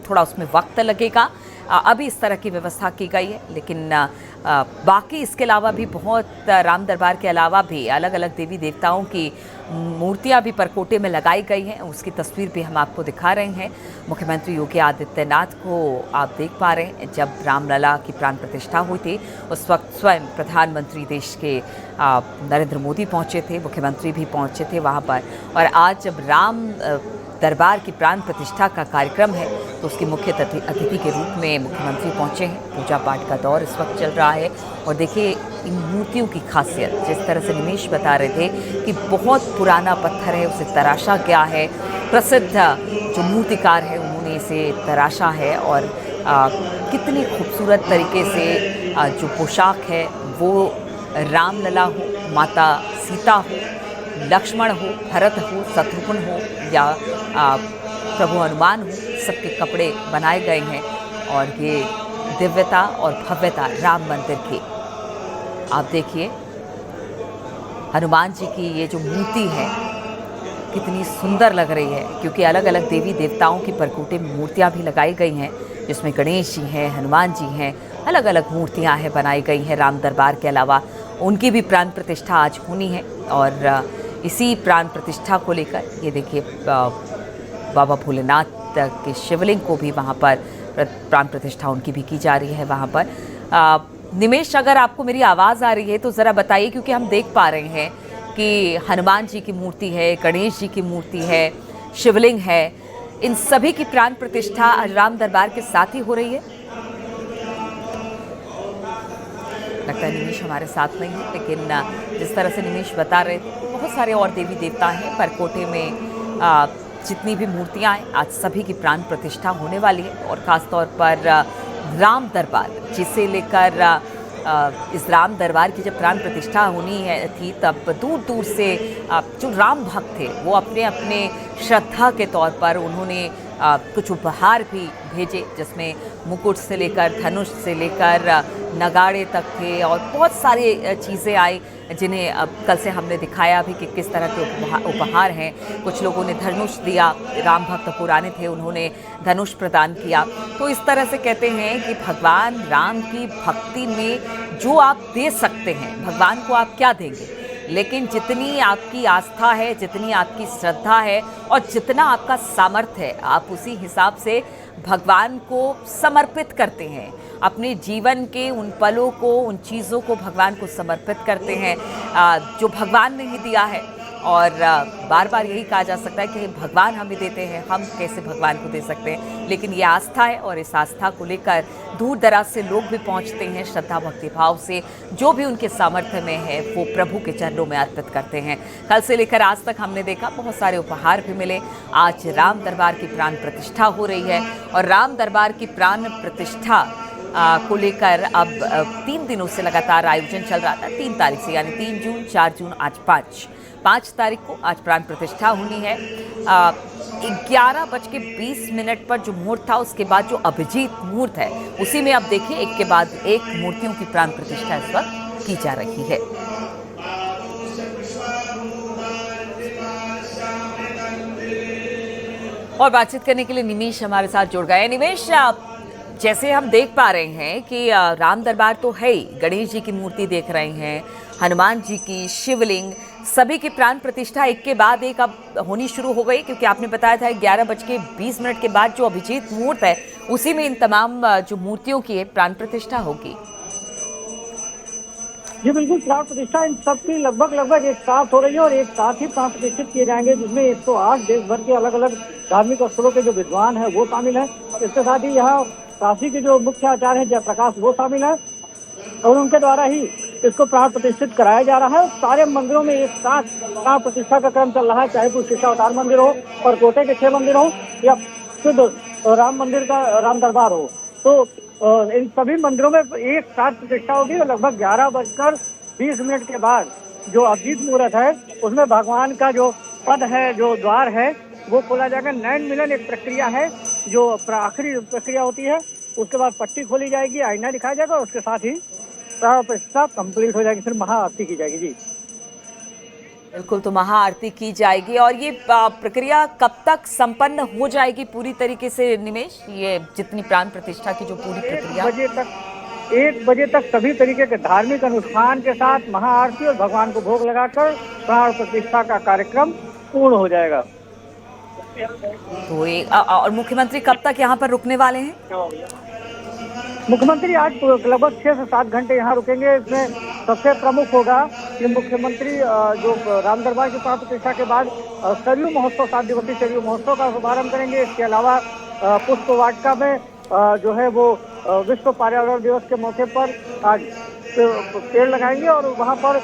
थोड़ा उसमें वक्त लगेगा, अभी इस तरह की व्यवस्था की गई है। लेकिन बाकी इसके अलावा भी बहुत राम दरबार के अलावा भी अलग अलग देवी देवताओं की मूर्तियां भी परकोटे में लगाई गई हैं, उसकी तस्वीर भी हम आपको दिखा रहे हैं। मुख्यमंत्री योगी आदित्यनाथ को आप देख पा रहे हैं, जब रामलला की प्राण प्रतिष्ठा हुई थी उस वक्त स्वयं प्रधानमंत्री देश के नरेंद्र मोदी पहुंचे थे, मुख्यमंत्री भी पहुंचे थे वहां पर। और आज जब राम दरबार की प्राण प्रतिष्ठा का कार्यक्रम है तो उसके मुख्य अतिथि के रूप में मुख्यमंत्री पहुंचे हैं। पूजा पाठ का दौर इस वक्त चल रहा है। और देखिए इन मूर्तियों की खासियत, जिस तरह से निमेश बता रहे थे कि बहुत पुराना पत्थर है, उसे तराशा गया है। प्रसिद्ध जो मूर्तिकार है उन्होंने इसे तराशा है। और कितनी खूबसूरत तरीके से जो पोशाक है वो रामलला हो, माता सीता हो, लक्ष्मण हो, भरत हो, शत्रुघ्न हो या प्रभु हनुमान हो, सबके कपड़े बनाए गए हैं। और ये दिव्यता और भव्यता राम मंदिर की आप देखिए। हनुमान जी की ये जो मूर्ति है कितनी सुंदर लग रही है, क्योंकि अलग अलग देवी देवताओं की परकोटे में मूर्तियाँ भी लगाई गई हैं, जिसमें गणेश जी हैं, हनुमान जी हैं, अलग अलग मूर्तियाँ हैं बनाई गई हैं। राम दरबार के अलावा उनकी भी प्राण प्रतिष्ठा आज होनी है। और इसी प्राण प्रतिष्ठा को लेकर ये देखिए बाबा भोलेनाथ के शिवलिंग को भी वहाँ पर प्राण प्रतिष्ठा उनकी भी की जा रही है वहाँ पर। निमेश, अगर आपको मेरी आवाज़ आ रही है तो ज़रा बताइए, क्योंकि हम देख पा रहे हैं कि हनुमान जी की मूर्ति है, गणेश जी की मूर्ति है, शिवलिंग है, इन सभी की प्राण प्रतिष्ठा राम दरबार के साथ ही हो रही है। लगता है निमेश हमारे साथ नहीं है, लेकिन जिस तरह से निमेश बता रहे थे बहुत सारे और देवी देवता हैं परकोटे में। जितनी भी मूर्तियां हैं आज सभी की प्राण प्रतिष्ठा होने वाली है। और ख़ास तौर पर राम दरबार, जिसे लेकर इस राम दरबार की जब प्राण प्रतिष्ठा होनी थी तब दूर दूर से जो राम भक्त थे वो अपने अपने श्रद्धा के तौर पर उन्होंने कुछ उपहार भी भेजे, जिसमें मुकुट से लेकर धनुष से लेकर नगाड़े तक थे और बहुत सारी चीज़ें आई, जिन्हें कल से हमने दिखाया भी कि किस तरह के उपहार हैं। कुछ लोगों ने धनुष दिया, राम भक्त पुराने थे उन्होंने धनुष प्रदान किया। तो इस तरह से कहते हैं कि भगवान राम की भक्ति में जो आप दे सकते हैं, भगवान को आप क्या देंगे, लेकिन जितनी आपकी आस्था है, जितनी आपकी श्रद्धा है और जितना आपका सामर्थ्य है, आप उसी हिसाब से भगवान को समर्पित करते हैं। अपने जीवन के उन पलों को, उन चीज़ों को भगवान को समर्पित करते हैं जो भगवान ने ही दिया है। और बार बार यही कहा जा सकता है कि भगवान हमें देते हैं, हम कैसे भगवान को दे सकते हैं। लेकिन ये आस्था है और इस आस्था को लेकर दूर दराज से लोग भी पहुंचते हैं, श्रद्धा भक्ति भाव से जो भी उनके सामर्थ्य में है वो प्रभु के चरणों में अर्पित करते हैं। कल से लेकर आज तक हमने देखा बहुत सारे उपहार भी मिले। आज राम दरबार की प्राण प्रतिष्ठा हो रही है और राम दरबार की प्राण प्रतिष्ठा को लेकर अब 3 दिनों से लगातार आयोजन चल रहा था। 3 तारीख से, यानी 3 जून, 4 जून, आज 5 तारीख को आज प्राण प्रतिष्ठा होनी है। 11:20 पर जो मुहूर्त था, उसके बाद जो अभिजीत मुहूर्त है उसी में अब देखिए एक के बाद एक मूर्तियों की प्राण प्रतिष्ठा इस वक्त की जा रही है। और बातचीत करने के लिए निमेश हमारे साथ जुड़ गए। निमेश, जैसे हम देख पा रहे हैं कि राम दरबार तो है ही, गणेश जी की मूर्ति देख रहे हैं, हनुमान जी की, शिवलिंग, सभी की प्राण प्रतिष्ठा एक के बाद एक अब होनी शुरू हो गई, क्योंकि आपने बताया था 11:20 के बाद जो अभिजीत मुहूर्त है उसी में इन तमाम जो मूर्तियों की प्राण प्रतिष्ठा होगी। जी बिल्कुल, प्राण प्रतिष्ठा इन सब की लगभग एक साथ हो रही है और एक साथ ही प्राण प्रतिष्ठित किए जाएंगे, जिसमें 108 देश भर के अलग अलग धार्मिक स्थलों के जो विद्वान हैं वो शामिल हैं। इसके साथ ही यहाँ काशी के जो मुख्य आचार्य हैं जयप्रकाश वो शामिल है और उनके द्वारा ही इसको प्राण प्रतिष्ठित कराया जा रहा है। सारे मंदिरों में एक साथ प्राण प्रतिष्ठा का क्रम चल रहा है, चाहे वो शेषावतार मंदिर हो और कोटे के 6 मंदिर हो या शुद्ध राम मंदिर का राम दरबार हो, तो इन सभी मंदिरों में एक साथ प्रतिष्ठा होगी। और लगभग 11:20 के बाद जो अभिजीत मुहूर्त है उसमें भगवान का जो पद है, जो द्वार है वो खोला जाएगा। नयन मिलन एक प्रक्रिया है जो आखिरी प्रक्रिया होती है। उसके बाद पट्टी खोली जाएगी, आईना दिखाया जाएगा और उसके साथ ही प्राण प्रतिष्ठा कंप्लीट हो जाएगी, फिर महाआरती की जाएगी। जी बिल्कुल, तो महाआरती की जाएगी। और ये प्रक्रिया कब तक संपन्न हो जाएगी पूरी तरीके से निमेश, ये जितनी प्राण प्रतिष्ठा की जो पूरी प्रक्रिया? 1 बजे तक सभी तरीके के धार्मिक अनुष्ठान के साथ महाआरती और भगवान को भोग लगाकर प्राण प्रतिष्ठा का कार्यक्रम पूर्ण हो जाएगा। तो और मुख्यमंत्री कब तक यहाँ पर रुकने वाले हैं? मुख्यमंत्री आज लगभग 6 से 7 घंटे यहाँ रुकेंगे। इसमें सबसे प्रमुख होगा कि मुख्यमंत्री जो राम दरबार की प्राण प्रतिष्ठा के बाद सरयू महोत्सव, 7 दिवसीय सरयू महोत्सव का शुभारंभ करेंगे। इसके अलावा पुष्प वाटिका में जो है वो विश्व पर्यावरण दिवस के मौके पर आज पेड़ लगाएंगे और वहाँ पर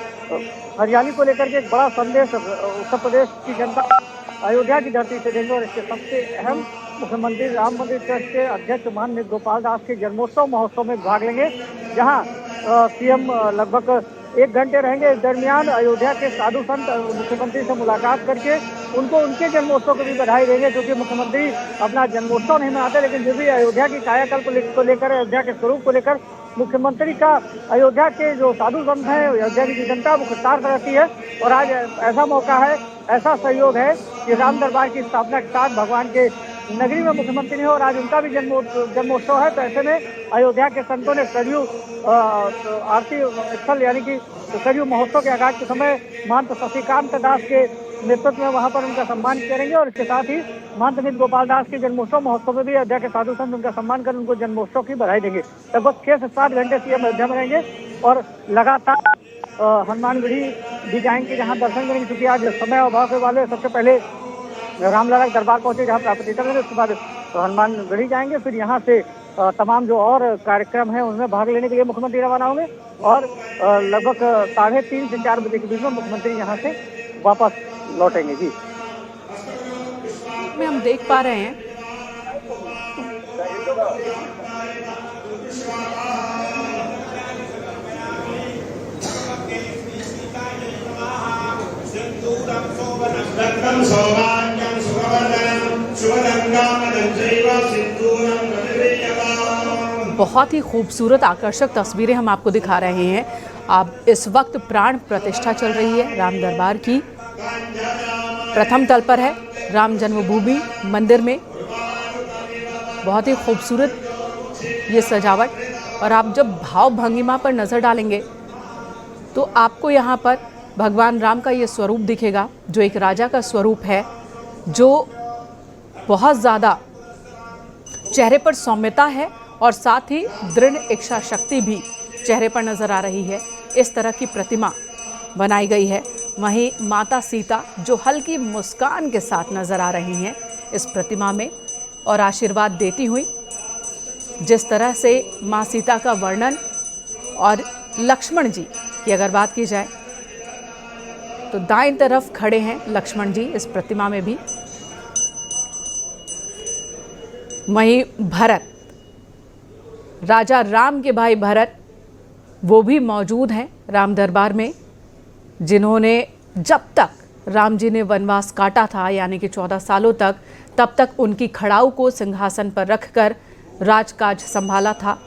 हरियाली को लेकर के एक बड़ा संदेश उत्तर प्रदेश की जनता अयोध्या की धरती से देंगे। और इसके सबसे अहम, मुख्यमंत्री राम मंदिर ट्रस्ट के अध्यक्ष महान गोपाल दास के जन्मोत्सव महोत्सव में भाग लेंगे, जहां सीएम लगभग 1 घंटे रहेंगे। इस दरमियान अयोध्या के साधु संत मुख्यमंत्री से मुलाकात करके उनको उनके जन्मोत्सव को भी बधाई देंगे, क्योंकि मुख्यमंत्री अपना जन्मोत्सव नहीं मनाते, लेकिन जो भी अयोध्या की कायाकल्प को लेकर, अयोध्या के स्वरूप को लेकर मुख्यमंत्री का अयोध्या के जो साधु संत हैं, अयोध्या की जनता वो कृतार्थ रहती है। और आज ऐसा मौका है, ऐसा सहयोग है कि राम दरबार की स्थापना के साथ भगवान के नगरी में मुख्यमंत्री है और आज उनका भी जन्मोत्सव है। तो ऐसे में अयोध्या के संतों ने सरयू आरती स्थल यानी कि सरयू महोत्सव के आगाज के समय महंत शशिकांत दास के नेतृत्व में वहां पर उनका सम्मान करेंगे। और इसके साथ ही महंत मित गोपाल दास के जन्मोत्सव महोत्सव में भी अयोध्या के साधु संत उनका सम्मान कर उनको जन्मोत्सव की बधाई देंगे। लगभग 6 से 7 घंटे सीएम अयोध्या में रहेंगे और लगातार हनुमानगढ़ी भी जाएंगे, जहाँ दर्शन करेंगे। क्योंकि आज समय अभाव के वाले सबसे पहले रामलला के दरबार पहुंचे, जहाँ प्राप्ति करेंगे, उसके बाद हनुमानगढ़ी जाएंगे। फिर यहाँ से तमाम जो और कार्यक्रम हैं उनमें भाग लेने के लिए मुख्यमंत्री रवाना होंगे और लगभग 3:30 से 4 बजे के बीच में मुख्यमंत्री यहाँ से वापस लौटेंगे। जी में हम देख पा रहे हैं बहुत ही खूबसूरत आकर्षक तस्वीरें हम आपको दिखा रहे हैं। अब इस वक्त प्राण प्रतिष्ठा चल रही है राम दरबार की। प्रथम तल पर है राम जन्मभूमि मंदिर में। बहुत ही खूबसूरत ये सजावट। और आप जब भाव भंगिमा पर नज़र डालेंगे तो आपको यहाँ पर भगवान राम का ये स्वरूप दिखेगा जो एक राजा का स्वरूप है, जो बहुत ज़्यादा चेहरे पर सौम्यता है और साथ ही दृढ़ इच्छा शक्ति भी चेहरे पर नजर आ रही है। इस तरह की प्रतिमा बनाई गई है। वहीं माता सीता जो हल्की मुस्कान के साथ नजर आ रही हैं इस प्रतिमा में और आशीर्वाद देती हुई। जिस तरह से माँ सीता का वर्णन और लक्ष्मण जी की अगर बात की जाए तो दाएं तरफ खड़े हैं लक्ष्मण जी इस प्रतिमा में भी। वहीं भरत, राजा राम के भाई भरत, वो भी मौजूद हैं राम दरबार में, जिन्होंने जब तक राम जी ने वनवास काटा था यानी कि 14 सालों तक, तब तक उनकी खड़ाऊ को सिंहासन पर रखकर राजकाज संभाला था।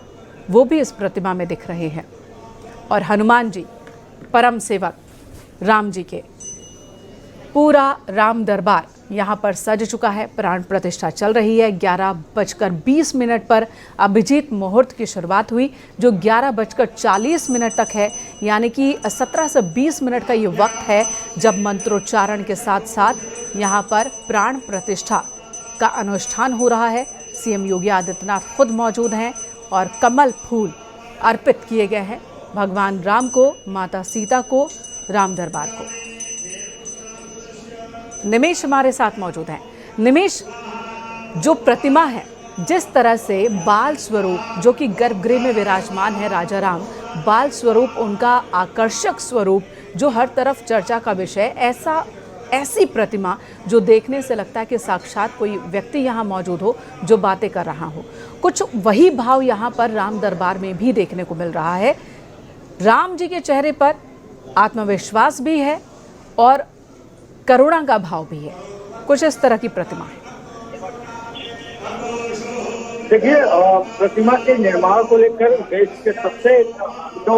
वो भी इस प्रतिमा में दिख रहे हैं। और हनुमान जी, परम सेवक राम जी के, पूरा राम दरबार यहाँ पर सज चुका है। प्राण प्रतिष्ठा चल रही है। 11:20 पर अभिजीत मुहूर्त की शुरुआत हुई जो 11:40 तक है, यानी कि 17 से 20 मिनट का ये वक्त है जब मंत्रोच्चारण के साथ साथ यहाँ पर प्राण प्रतिष्ठा का अनुष्ठान हो रहा है। सीएम योगी आदित्यनाथ खुद मौजूद हैं और कमल फूल अर्पित किए गए हैं भगवान राम को, माता सीता को, राम दरबार को। निमेश हमारे साथ मौजूद हैं। निमेश, जो प्रतिमा है, जिस तरह से बाल स्वरूप जो कि गर्भगृह में विराजमान है राजा राम, बाल स्वरूप उनका आकर्षक स्वरूप जो हर तरफ चर्चा का विषय, ऐसी प्रतिमा जो देखने से लगता है कि साक्षात कोई व्यक्ति यहाँ मौजूद हो जो बातें कर रहा हो। कुछ वही भाव यहाँ पर राम दरबार में भी देखने को मिल रहा है। राम जी के चेहरे पर आत्मविश्वास भी है और करुणा का भाव भी है। कुछ इस तरह की प्रतिमा है। देखिए, प्रतिमा के निर्माण को लेकर देश के सबसे जो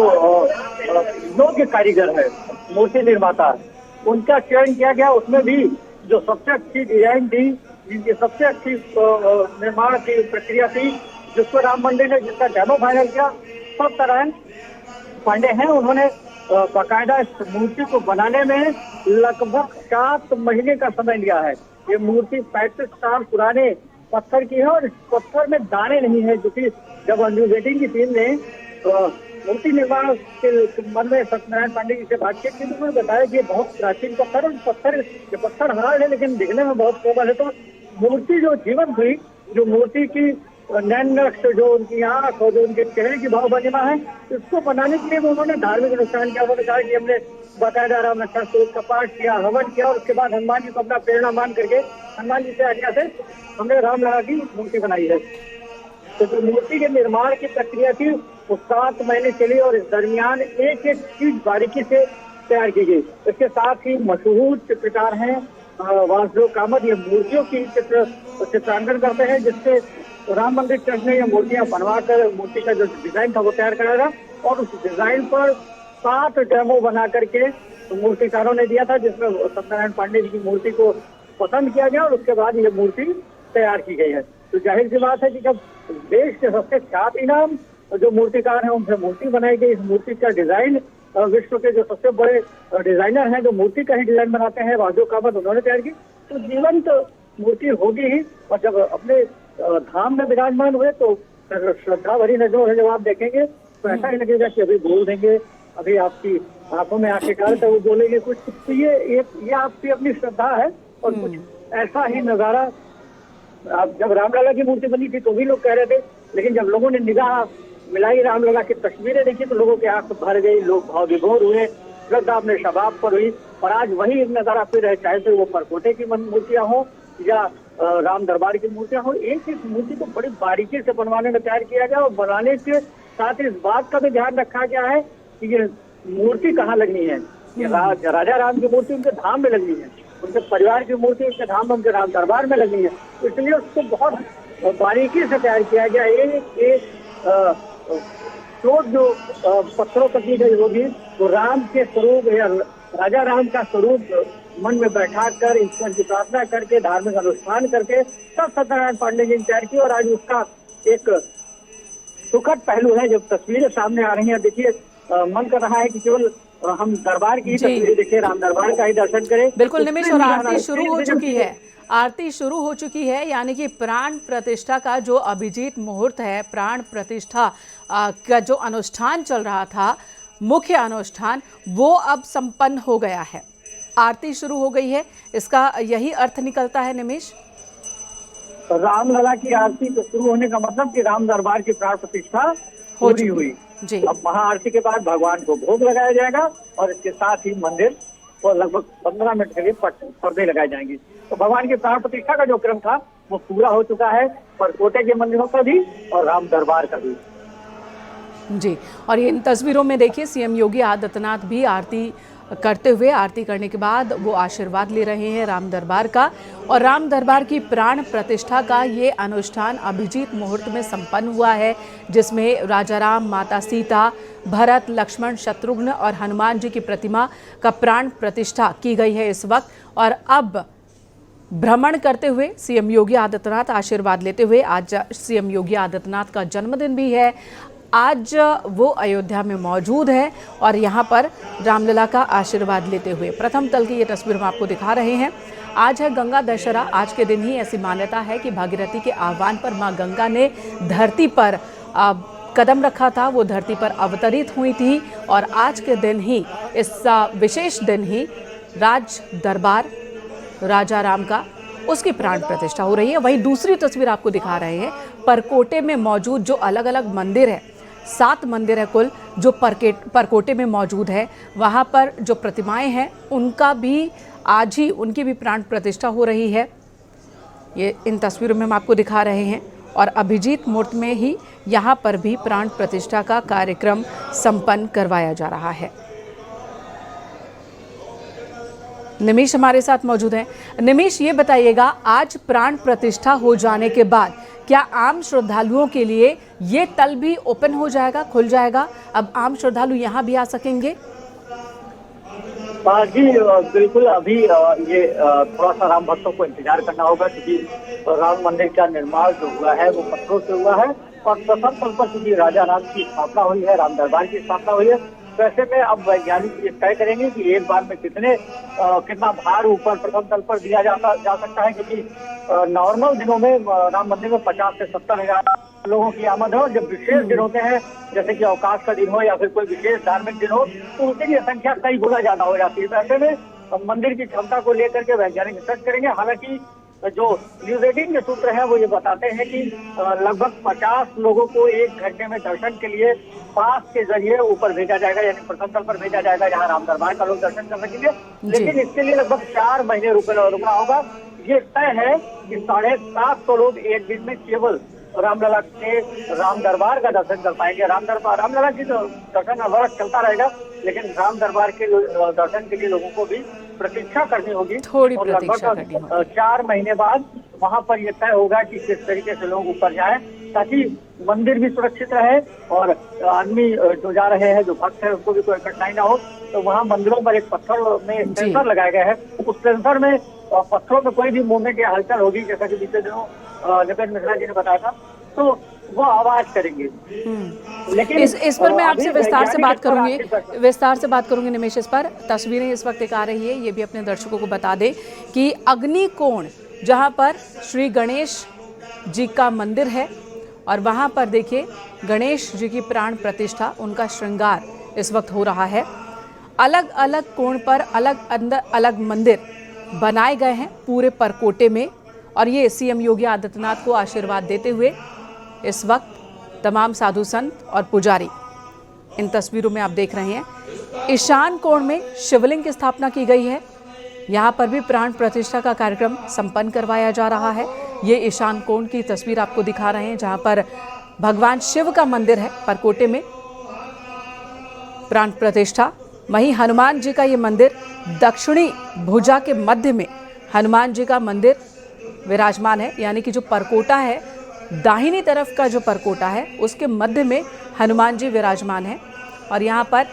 योग्य कारीगर है, मूर्ति निर्माता, उनका चयन किया गया। उसमें भी जो सबसे अच्छी डिजाइन थी, जिनकी सबसे अच्छी निर्माण की प्रक्रिया थी, जिसको राम मंदिर ने जिसका डेमो फाइनल किया, सत्यनारायण पांडे हैं। उन्होंने बाकायदा इस मूर्ति को बनाने में लगभग 7 महीने का समय लिया है। ये मूर्ति 35 साल पुराने पत्थर की है और इस पत्थर में दाने नहीं है, जो कि जब अन्वेटिंग की टीम ने मूर्ति निर्माण के मन में सत्यनारायण पांडे जी से बातचीत की तो उन्होंने बताया कि ये बहुत प्राचीन पत्थर और ये पत्थर हार्ड है लेकिन दिखने में बहुत कोमल है। तो मूर्ति जो जीवन हुई, जो मूर्ति की नैन नक्श, जो उनकी आंख और जो उनके चेहरे की भाव बनिमा है, इसको बनाने के लिए उन्होंने धार्मिक अनुष्ठान किया। उन्होंने कहा कि हमने बाकायदा राम रक्षा स्वरूप का पाठ किया, हवन किया और उसके बाद हनुमान जी को अपना प्रेरणा मान करके हनुमान जी से आज्ञा से हमने रामलला की मूर्ति बनाई है। तो जो मूर्ति के निर्माण की प्रक्रिया थी वो 7 महीने चली और इस दरमियान एक एक चीज बारीकी से तैयार की गई। इसके साथ ही मशहूर चित्रकार हैं वासुदेव कामत, ये मूर्तियों की चित्रांकन करते हैं, जिससे राम मंदिर ट्रस्ट ने ये मूर्तियां बनवाकर मूर्ति का जो डिजाइन था वो तैयार कराया और उस डिजाइन पर 7 डेमो बना करके मूर्तिकारों ने दिया था, जिसमें सत्यनारायण पांडे जी की मूर्ति को पसंद किया गया और उसके बाद ये मूर्ति तैयार की गई है। तो जाहिर सी बात है कि जब देश के सबसे ख्यात इनाम जो मूर्तिकार हैं उनसे मूर्ति बनाई गई, इस मूर्ति का डिजाइन विश्व के जो सबसे बड़े डिजाइनर हैं जो मूर्ति का ही डिजाइन बनाते हैं, वासुदेव कामत, उन्होंने तैयार की, तो जीवंत मूर्ति होगी ही। और जब अपने धाम में विराजमान हुए तो श्रद्धा भरी नजरों से जब आप देखेंगे तो ऐसा ही लगेगा कि अभी बोल देंगे, अभी आपकी आंखों में आंखें डाल कर वो बोलेंगे कुछ। तो ये आपकी अपनी श्रद्धा है और कुछ ऐसा ही नजारा। जब रामलला की मूर्ति बनी थी तो भी लोग कह रहे थे, लेकिन जब लोगों ने निगाह मिलाई, रामलला की तस्वीरें देखी तो लोगों की आंख भर गई, लोग भाव विभोर हुए, श्रद्धा अपने शबाब पर हुई। और आज वही नजारा फिर है, चाहे तो वो परकोटे की मूर्तियां हो या राम दरबार की मूर्तियां हो। एक एक मूर्ति को बड़ी बारीकी से बनवाने में तैयार किया गया और बनाने के साथ इस बात का भी ध्यान रखा गया है कि ये मूर्ति कहाँ लगनी है। राजा राम की मूर्ति उनके धाम में लगनी है, उनके परिवार की मूर्ति उनके धाम में, उनके राम दरबार में लगनी है। इसलिए उसको बहुत बारीकी से तैयार किया गया। एक चोट जो पत्थरों पर की गई होगी तो राम के स्वरूप या राजा राम का स्वरूप मन में बैठा कर ईश्वर की प्रार्थना करके धार्मिक अनुष्ठान करके तब सत्यनारायण पांडे जी ने तैयार की। और आज उसका एक सुखद पहलू है जब तस्वीरें सामने आ रही हैं। देखिए, मन कर रहा है कि केवल हम दरबार की जी। तस्वीरें देखिए, राम दरबार का ही दर्शन करें। बिल्कुल निमिष, और आरती शुरू हो उसमें चुकी है। आरती शुरू हो चुकी है, यानी कि प्राण प्रतिष्ठा का जो अभिजीत मुहूर्त है, प्राण प्रतिष्ठा का जो अनुष्ठान चल रहा था, मुख्य अनुष्ठान, वो अब संपन्न हो गया है। आरती शुरू हो गई है, इसका यही अर्थ निकलता है निमिष। रामलला की आरती तो शुरू होने का मतलब कि राम दरबार की प्राण प्रतिष्ठा पूरी हुई। जी। अब महाआरती के बाद भगवान को भोग लगाया जाएगा और इसके साथ ही मंदिर को लगभग 15 मिनट के लिए पर्दे लगाए जाएंगे। तो भगवान की प्राण प्रतिष्ठा का जो क्रम था वो पूरा हो चुका है, परकोटे के मंदिरों का भी और राम दरबार का भी। जी, और ये इन तस्वीरों में देखिए सीएम योगी आदित्यनाथ भी आरती करते हुए, आरती करने के बाद वो आशीर्वाद ले रहे हैं राम दरबार का। और राम दरबार की प्राण प्रतिष्ठा का ये अनुष्ठान अभिजीत मुहूर्त में संपन्न हुआ है, जिसमें राजा राम, माता सीता, भरत, लक्ष्मण, शत्रुघ्न और हनुमान जी की प्रतिमा का प्राण प्रतिष्ठा की गई है इस वक्त। और अब भ्रमण करते हुए सीएम योगी आदित्यनाथ आशीर्वाद लेते हुए, आज सीएम योगी आदित्यनाथ का जन्मदिन भी है, आज वो अयोध्या में मौजूद है और यहाँ पर रामलला का आशीर्वाद लेते हुए। प्रथम तल की ये तस्वीर हम आपको दिखा रहे हैं। आज है गंगा दशहरा। आज के दिन ही ऐसी मान्यता है कि भागीरथी के आह्वान पर माँ गंगा ने धरती पर कदम रखा था, वो धरती पर अवतरित हुई थी। और आज के दिन ही, इस विशेष दिन ही, राज दरबार राजा राम का, उसकी प्राण प्रतिष्ठा हो रही है। वहीं दूसरी तस्वीर आपको दिखा रहे हैं, परकोटे में मौजूद जो अलग अलग मंदिर है, 7 मंदिर है कुल जो परकोटे में मौजूद है, वहाँ पर जो प्रतिमाएं हैं उनका भी आज ही, उनकी भी प्राण प्रतिष्ठा हो रही है। ये इन तस्वीरों में हम आपको दिखा रहे हैं। और अभिजीत मुहूर्त में ही यहाँ पर भी प्राण प्रतिष्ठा का कार्यक्रम संपन्न करवाया जा रहा है। निमिष हमारे साथ मौजूद हैं। निमिष, ये बताइएगा, आज प्राण प्रतिष्ठा हो जाने के बाद क्या आम श्रद्धालुओं के लिए ये तल भी ओपन हो जाएगा, खुल जाएगा? अब आम श्रद्धालु यहाँ भी आ सकेंगे? जी बिल्कुल। अभी ये थोड़ा सा राम भक्तों को इंतजार करना होगा, क्योंकि राम मंदिर का निर्माण जो हुआ है वो पत्थरों से हुआ है। और प्रथम तल पर क्योंकि राजा राम की स्थापना हुई है, राम दरबार की स्थापना हुई है, तो ऐसे में अब वैज्ञानिक ये तय करेंगे कि एक बार में कितना भार ऊपर प्रथम तल पर दिया जा सकता है। क्योंकि नॉर्मल दिनों में राम मंदिर में 50 से 70 हजार लोगों की आमद है। और जब विशेष दिन होते हैं, जैसे कि अवकाश का दिन हो या फिर कोई विशेष धार्मिक दिन हो, तो उसके लिए संख्या कई गुना ज्यादा हो जाती है। तो ऐसे में मंदिर की क्षमता को लेकर के वैज्ञानिक रिसर्च करेंगे। हालांकि जो न्यूज 18 के सूत्र हैं वो ये बताते हैं कि लगभग 50 लोगों को एक घंटे में दर्शन के लिए पास के जरिए ऊपर भेजा जाएगा, यानी प्रथम तल पर भेजा जाएगा, जहाँ राम दरबार का लोग दर्शन कर सकेंगे। लेकिन इसके लिए लगभग 4 महीने रुकना होगा। ये तय है कि 750 लोग एक दिन में केवल रामलला के राम दरबार का दर्शन कर पाएंगे। रामलला की तो दर्शन अवश्य चलता रहेगा, लेकिन राम दरबार के दर्शन के लिए लोगों को भी प्रतीक्षा करनी होगी। थोड़ी और प्रतीक्षा करनी लगभग होगी। 4 महीने बाद वहां पर यह तय होगा कि किस तरीके से लोग ऊपर जाएं, ताकि मंदिर भी सुरक्षित रहे और आदमी जो जा रहे हैं, जो भक्त है, उनको भी कोई कठिनाई ना हो। तो वहाँ मंदिरों पर एक पत्थर में सेंसर लगाए गए हैं। उस सेंसर में पत्थरों में कोई भी मूवमेंट या हलचल होगी, जैसा कि बीते दिनों निपेंद्र मिश्रा जी ने बताया था, तो वो आवाज करेंगे। लेकिन इस पर मैं आपसे विस्तार से बात करूंगी निमेश। इस पर तस्वीरें इस वक्त आ रही है, ये भी अपने दर्शकों को बता दें कि अग्निकोण, जहां पर श्री गणेश जी का मंदिर है, और वहां पर देखिए गणेश जी की प्राण प्रतिष्ठा, उनका श्रृंगार इस वक्त हो रहा है। अलग अलग कोण पर अलग मंदिर बनाए गए हैं पूरे परकोटे में। और ये सीएम योगी आदित्यनाथ को आशीर्वाद देते हुए इस वक्त तमाम साधु संत और पुजारी, इन तस्वीरों में आप देख रहे हैं। ईशान कोण में शिवलिंग की स्थापना की गई है, यहाँ पर भी प्राण प्रतिष्ठा का कार्यक्रम संपन्न करवाया जा रहा है। ये ईशान कोण की तस्वीर आपको दिखा रहे हैं, जहाँ पर भगवान शिव का मंदिर है परकोटे में, प्राण प्रतिष्ठा। वहीं हनुमान जी का ये मंदिर, दक्षिणी भुजा के मध्य में हनुमान जी का मंदिर विराजमान है, यानी कि जो परकोटा है, दाहिनी तरफ का जो परकोटा है, उसके मध्य में हनुमान जी विराजमान है। और यहाँ पर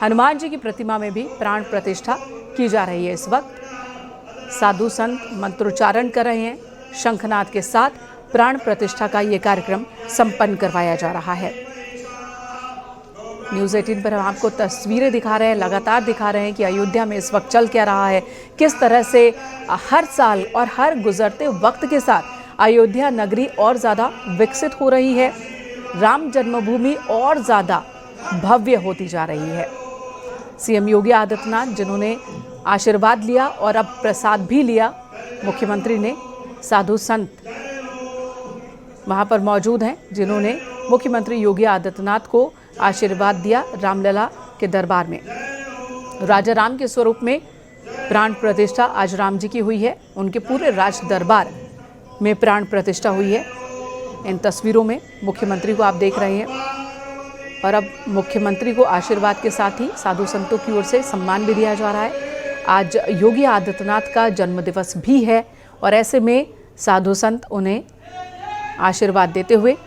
हनुमान जी की प्रतिमा में भी प्राण प्रतिष्ठा की जा रही है। इस वक्त साधु संत मंत्रोच्चारण कर रहे हैं, शंखनाद के साथ प्राण प्रतिष्ठा का ये कार्यक्रम संपन्न करवाया जा रहा है। न्यूज़ 18 पर हम आपको तस्वीरें दिखा रहे हैं, लगातार दिखा रहे हैं कि अयोध्या में इस वक्त चल क्या रहा है, किस तरह से हर साल और हर गुजरते वक्त के साथ अयोध्या नगरी और ज़्यादा विकसित हो रही है, राम जन्मभूमि और ज़्यादा भव्य होती जा रही है। सीएम योगी आदित्यनाथ जिन्होंने आशीर्वाद लिया और अब प्रसाद भी लिया, मुख्यमंत्री ने साधु संत वहाँ पर मौजूद हैं जिन्होंने मुख्यमंत्री योगी आदित्यनाथ को आशीर्वाद दिया रामलला के दरबार में। राजा राम के स्वरूप में प्राण प्रतिष्ठा आज राम जी की हुई है, उनके पूरे राज दरबार में प्राण प्रतिष्ठा हुई है। इन तस्वीरों में मुख्यमंत्री को आप देख रहे हैं और अब मुख्यमंत्री को आशीर्वाद के साथ ही साधु संतों की ओर से सम्मान भी दिया जा रहा है। आज योगी आदित्यनाथ का जन्मदिवस भी है और ऐसे में साधु संत उन्हें आशीर्वाद देते हुए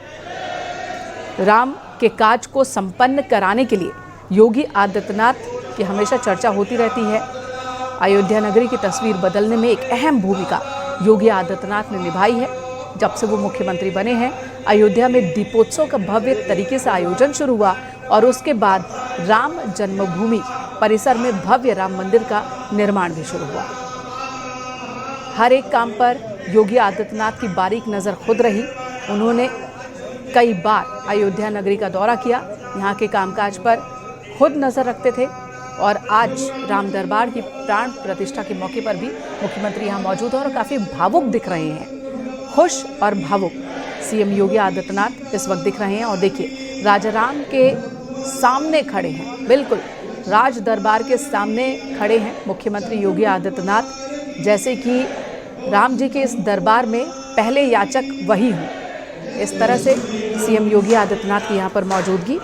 राम के काज को संपन्न कराने के लिए योगी आदित्यनाथ की हमेशा चर्चा होती रहती है। अयोध्या नगरी की तस्वीर बदलने में एक अहम भूमिका योगी आदित्यनाथ ने निभाई है। जब से वो मुख्यमंत्री बने हैं, अयोध्या में दीपोत्सव का भव्य तरीके से आयोजन शुरू हुआ और उसके बाद राम जन्मभूमि परिसर में भव्य राम मंदिर का निर्माण भी शुरू हुआ। हर एक काम पर योगी आदित्यनाथ की बारीक नज़र खुद रही। उन्होंने कई बार अयोध्या नगरी का दौरा किया, यहाँ के कामकाज पर खुद नज़र रखते थे और आज राम दरबार की प्राण प्रतिष्ठा के मौके पर भी मुख्यमंत्री यहाँ मौजूद हैं और काफ़ी भावुक दिख रहे हैं। खुश और भावुक सीएम योगी आदित्यनाथ इस वक्त दिख रहे हैं और देखिए राजा राम के सामने खड़े हैं, बिल्कुल राज दरबार के सामने खड़े हैं मुख्यमंत्री योगी आदित्यनाथ, जैसे कि राम जी के इस दरबार में पहले याचक वही हूँ। इस तरह से सीएम योगी आदित्यनाथ की यहाँ पर मौजूदगी।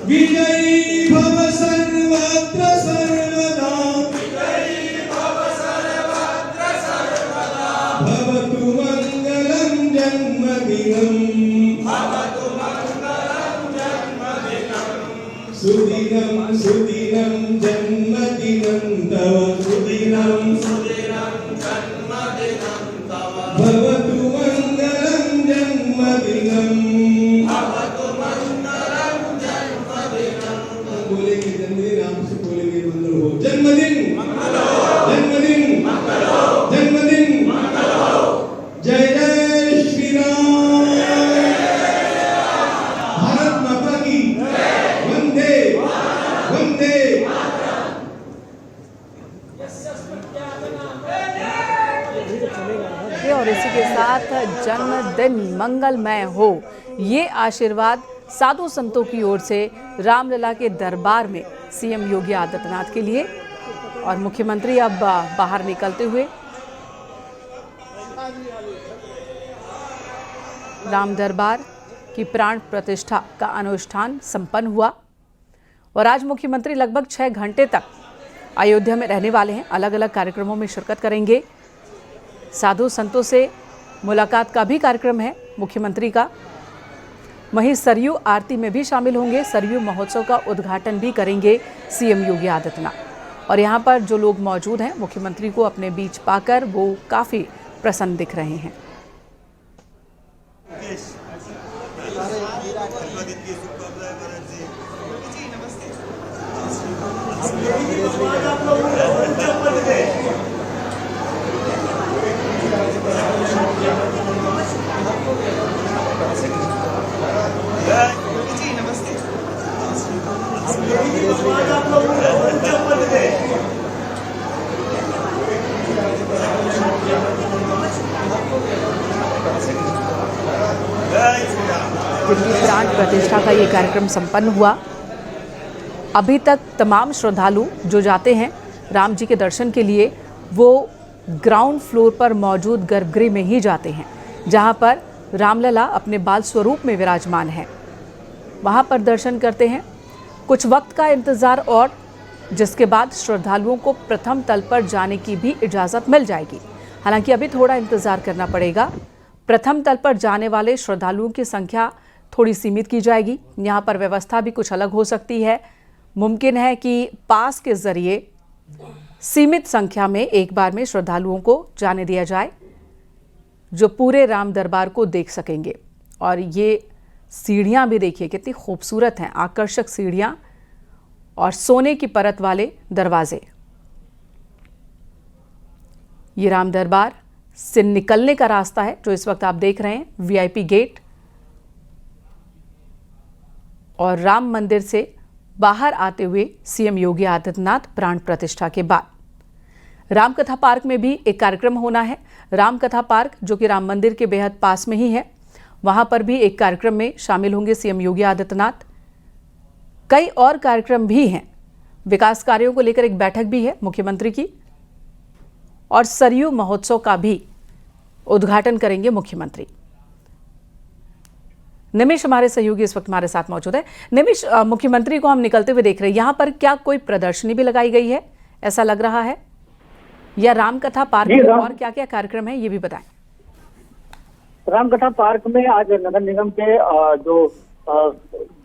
विजयी भव सर्वत्र सर्वदा, भवतु मंगलम जन्मदिनम, सुदिनं सुदिनं जन्मदिनं तव, सुदिनं जन्मदिनं तव, भवतु मंगलं जन्मदिनं, भवतु मंगलं जन्मदिनं। बोलेंगे जन्मदिन, आपसे बोलेंगे मंगल हो। जन्मदिन मंगल हो, जन्मदिन मंगल हो, जन्मदिन मंगल हो। जय जय श्री राम, भारत माता की वंदे वंदे। और इसी के साथ जन्मदिन मंगलमय हो, ये आशीर्वाद साधु संतों की ओर से रामलला के दरबार में सीएम योगी आदित्यनाथ के लिए। और मुख्यमंत्री अब बाहर निकलते हुए राम दरबार की प्राण प्रतिष्ठा का अनुष्ठान संपन्न हुआ और आज मुख्यमंत्री लगभग 6 घंटे तक अयोध्या में रहने वाले हैं, अलग अलग कार्यक्रमों में शिरकत करेंगे। साधु संतों से मुलाकात का भी कार्यक्रम है मुख्यमंत्री का। वहीं सरयू आरती में भी शामिल होंगे, सरयू महोत्सव का उद्घाटन भी करेंगे सीएम योगी आदित्यनाथ। और यहाँ पर जो लोग मौजूद हैं, मुख्यमंत्री को अपने बीच पाकर वो काफ़ी प्रसन्न दिख रहे हैं। जिनकी प्राण प्रतिष्ठा का ये कार्यक्रम संपन्न हुआ। अभी तक तमाम श्रद्धालु जो जाते हैं राम जी के दर्शन के लिए, वो ग्राउंड फ्लोर पर मौजूद गर्भगृह में ही जाते हैं, जहां पर रामलला अपने बाल स्वरूप में विराजमान है। वहां पर दर्शन करते हैं। कुछ वक्त का इंतज़ार और जिसके बाद श्रद्धालुओं को प्रथम तल पर जाने की भी इजाज़त मिल जाएगी। हालांकि अभी थोड़ा इंतज़ार करना पड़ेगा। प्रथम तल पर जाने वाले श्रद्धालुओं की संख्या थोड़ी सीमित की जाएगी। यहाँ पर व्यवस्था भी कुछ अलग हो सकती है। मुमकिन है कि पास के ज़रिए सीमित संख्या में एक बार में श्रद्धालुओं को जाने दिया जाए जो पूरे राम दरबार को देख सकेंगे। और ये सीढ़ियां भी देखिए कितनी खूबसूरत हैं, आकर्षक सीढ़ियां और सोने की परत वाले दरवाजे। ये राम दरबार से निकलने का रास्ता है जो इस वक्त आप देख रहे हैं, वीआईपी गेट। और राम मंदिर से बाहर आते हुए सीएम योगी आदित्यनाथ प्राण प्रतिष्ठा के बाद रामकथा पार्क में भी एक कार्यक्रम होना है। रामकथा पार्क जो कि राम मंदिर के बेहद पास में ही है, वहां पर भी एक कार्यक्रम में शामिल होंगे सीएम योगी आदित्यनाथ। कई और कार्यक्रम भी हैं, विकास कार्यों को लेकर एक बैठक भी है मुख्यमंत्री की, और सरयू महोत्सव का भी उद्घाटन करेंगे मुख्यमंत्री। निमिष हमारे सहयोगी इस वक्त हमारे साथ मौजूद है। निमिष, मुख्यमंत्री को हम निकलते हुए देख रहे हैं, यहां पर क्या कोई प्रदर्शनी भी लगाई गई है ऐसा लग रहा है, या रामकथा पार्क में और क्या क्या कार्यक्रम है ये भी बताएं। रामकथा पार्क में आज नगर निगम के जो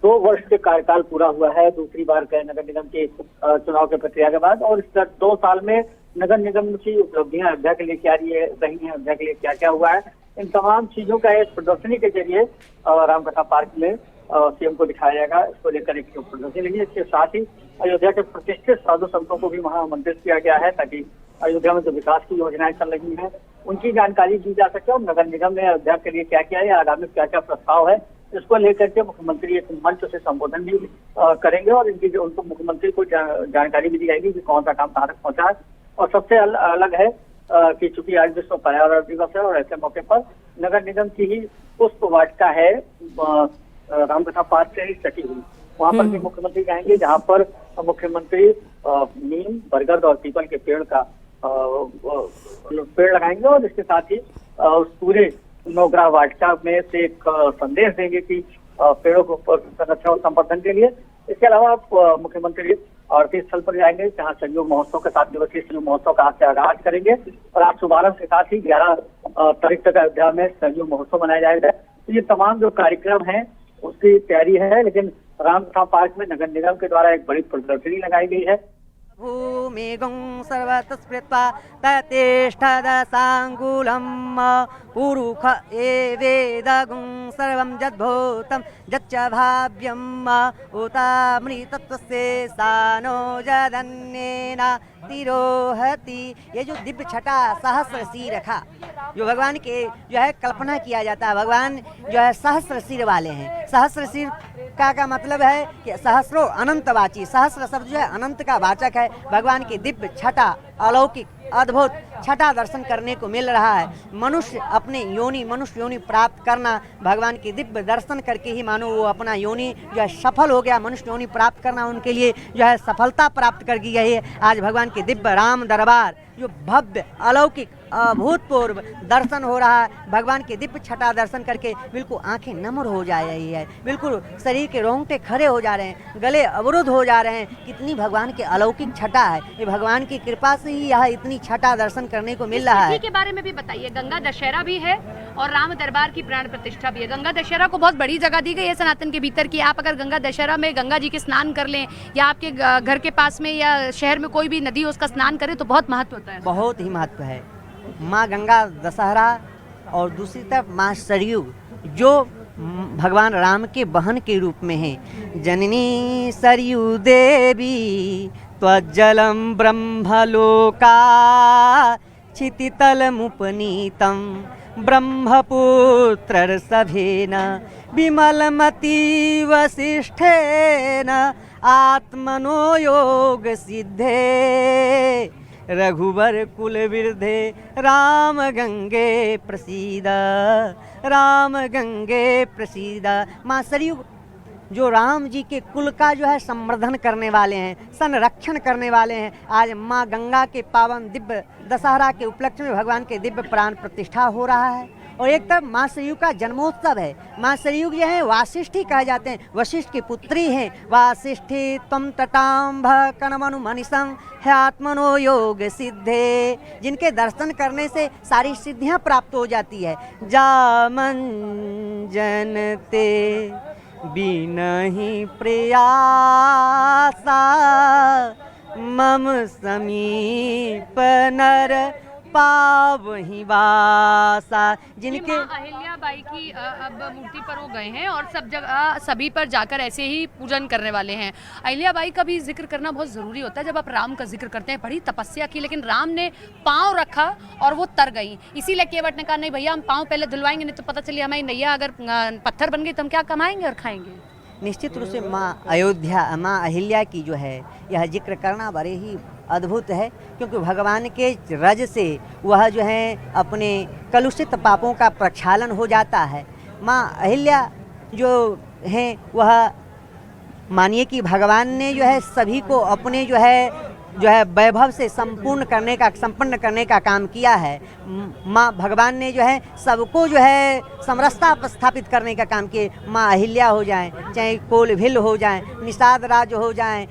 2 वर्ष के कार्यकाल पूरा हुआ है, दूसरी बार के नगर निगम के चुनाव की प्रक्रिया के बाद, और इस 2 साल में नगर निगम की उपलब्धियां अयोध्या के लिए क्या रही है, अयोध्या के लिए क्या क्या हुआ है, इन तमाम चीजों का एक प्रदर्शनी के जरिए रामकथा पार्क में सीएम को दिखाया जाएगा। इसको लेकर एक प्रदर्शनी लगी। इसके साथ ही अयोध्या के प्रतिष्ठित साधु संतों को भी वहां आमंत्रित किया गया है ताकि अयोध्या में जो विकास की योजनाएं चल रही हैं उनकी जानकारी दी जा सके और नगर निगम ने अयोध्या के लिए क्या किया है, आगामी क्या क्या प्रस्ताव है, इसको लेकर के मुख्यमंत्री एक मंच से संबोधन भी करेंगे और इनकी जो उनको मुख्यमंत्री को जानकारी भी दी जाएगी कि कौन सा काम कहाँ तक पहुंचा है। और सबसे अलग है कि चूंकि आज विश्व पर्यावरण दिवस है और ऐसे मौके पर नगर निगम की ही पुष्प वाटिका है रामकथा पार्क से ही सटी हुई, वहां पर भी मुख्यमंत्री जाएंगे, जहां पर मुख्यमंत्री नीम, बरगद और पीपल के पेड़ का पेड़ लगाएंगे और इसके साथ ही उस पूरे नवग्रह वाटिका में से एक संदेश देंगे कि पेड़ों को संरक्षण और संवर्धन के लिए। इसके अलावा मुख्यमंत्री आरती स्थल पर जाएंगे जहां संयोग महोत्सव के 7 दिवसीय संयोग महोत्सव का आज से आगाज करेंगे और आज शुभारंभ के साथ ही 11 तारीख तक अयोध्या में संयोग महोत्सव मनाया जाएगा। तो ये तमाम जो कार्यक्रम है उसकी तैयारी है, लेकिन रामकथा पार्क में नगर निगम के द्वारा एक बड़ी प्रदर्शनी लगाई गई है। भूमिगुं सर्वतस्पृत्वा ततिष्ठदसाङ्गुलं पुरुष एवेदगुं सर्वं यद्भूतं यच्च भाव्यम् उतामृतत्वस्य सानो जदन्येन तिरोहति। ये जो दिव्य छटा सहस्र सिर रखा, जो भगवान के जो है कल्पना किया जाता है, भगवान जो है सहस्र सिर वाले हैं। सहस्र सिर का मतलब है कि सहस्रो अनंतवाची, सहस्र शब्द जो है अनंत का वाचक है। भगवान की दिव्य छटा, अलौकिक अद्भुत छटा दर्शन करने को मिल रहा है। मनुष्य अपने मनुष्य योनि प्राप्त करना, भगवान की दिव्य दर्शन करके ही मानो वो अपना योनि जो है सफल हो गया। मनुष्य योनि प्राप्त करना उनके लिए जो है सफलता प्राप्त कर गई है। आज भगवान के दिव्य राम दरबार जो भव्य अलौकिक अभूतपूर्व दर्शन हो रहा है। भगवान के दिव्य छटा दर्शन करके बिल्कुल आंखें नम हो जा रही है, बिल्कुल शरीर के रोंगटे खड़े हो जा रहे हैं, गले अवरुद्ध हो जा रहे हैं। कितनी भगवान के अलौकिक छटा है, ये भगवान की कृपा से ही यह इतनी छटा दर्शन करने को मिल रहा है। के बारे में भी बताइए, गंगा दशहरा भी है और राम दरबार की प्राण प्रतिष्ठा भी है। गंगा दशहरा को बहुत बड़ी जगह दी गई है सनातन के भीतर की। आप अगर गंगा दशहरा में गंगा जी के स्नान कर लें या आपके घर के पास में या शहर में कोई भी नदी हो उसका स्नान करें तो बहुत महत्व होता है। बहुत ही महत्व है। माँ गंगा दशहरा और दूसरी तरफ माँ सरयू जो भगवान राम के बहन के रूप में है। जननी सरयू देवी त्वज्जलम ब्रह्मलोका क्षितितलमुपनीतं ब्रह्मपुत्रर्षभेन विमलमति वसिष्ठेन आत्मनो योग सिद्धे रघुवर कुल वृद्धे राम गंगे प्रसीद, राम गंगे प्रसीद। माँ सरयू जो राम जी के कुल का जो है संवर्धन करने वाले हैं, संरक्षण करने वाले हैं। आज माँ गंगा के पावन दिव्य दशहरा के उपलक्ष्य में भगवान के दिव्य प्राण प्रतिष्ठा हो रहा है। और एक तरफ माँ सरयू का जन्मोत्सव है। माँ सरयू जो है वासिष्ठी कहे जाते हैं, वशिष्ठ की पुत्री हैं। वासिष्ठी त्वं तटाम्भ कनमनु मनिषं ह्यात्मनो योग सिद्धे, जिनके दर्शन करने से सारी सिद्धियां प्राप्त हो जाती है। जामन जनते बिनहि प्रयासा मम समीप नर पावहि वासा। जिनके अहिल्या बाई की अब मूर्ति पर वो गए हैं और सब जगह सभी पर जाकर ऐसे ही पूजन करने वाले हैं। अहिल्या बाई का भी जिक्र करना बहुत ज़रूरी होता है। जब आप राम का जिक्र करते हैं, बड़ी तपस्या की, लेकिन राम ने पाँव रखा और वो तर गई। इसीलिए केवट ने कहा नहीं भैया, हम पाँव पहले धुलवाएंगे, नहीं तो पता चलिए हमारी नैया अगर पत्थर बन गई तो हम क्या कमाएंगे और खाएंगे। निश्चित रूप से माँ अहिल्या की जो है यह जिक्र करना बड़े ही अद्भुत है, क्योंकि भगवान के रज से वह जो है अपने कलुषित पापों का प्रक्षालन हो जाता है। माँ अहिल्या जो हैं वह मानिए कि भगवान ने जो है सभी को अपने जो है वैभव से संपन्न करने का काम किया है। माँ भगवान ने जो है सबको जो है समरसता स्थापित करने का काम किया। माँ अहिल्या हो जाएं, चाहे कोलभिल हो जाएं, निषाद राज हो जाएं,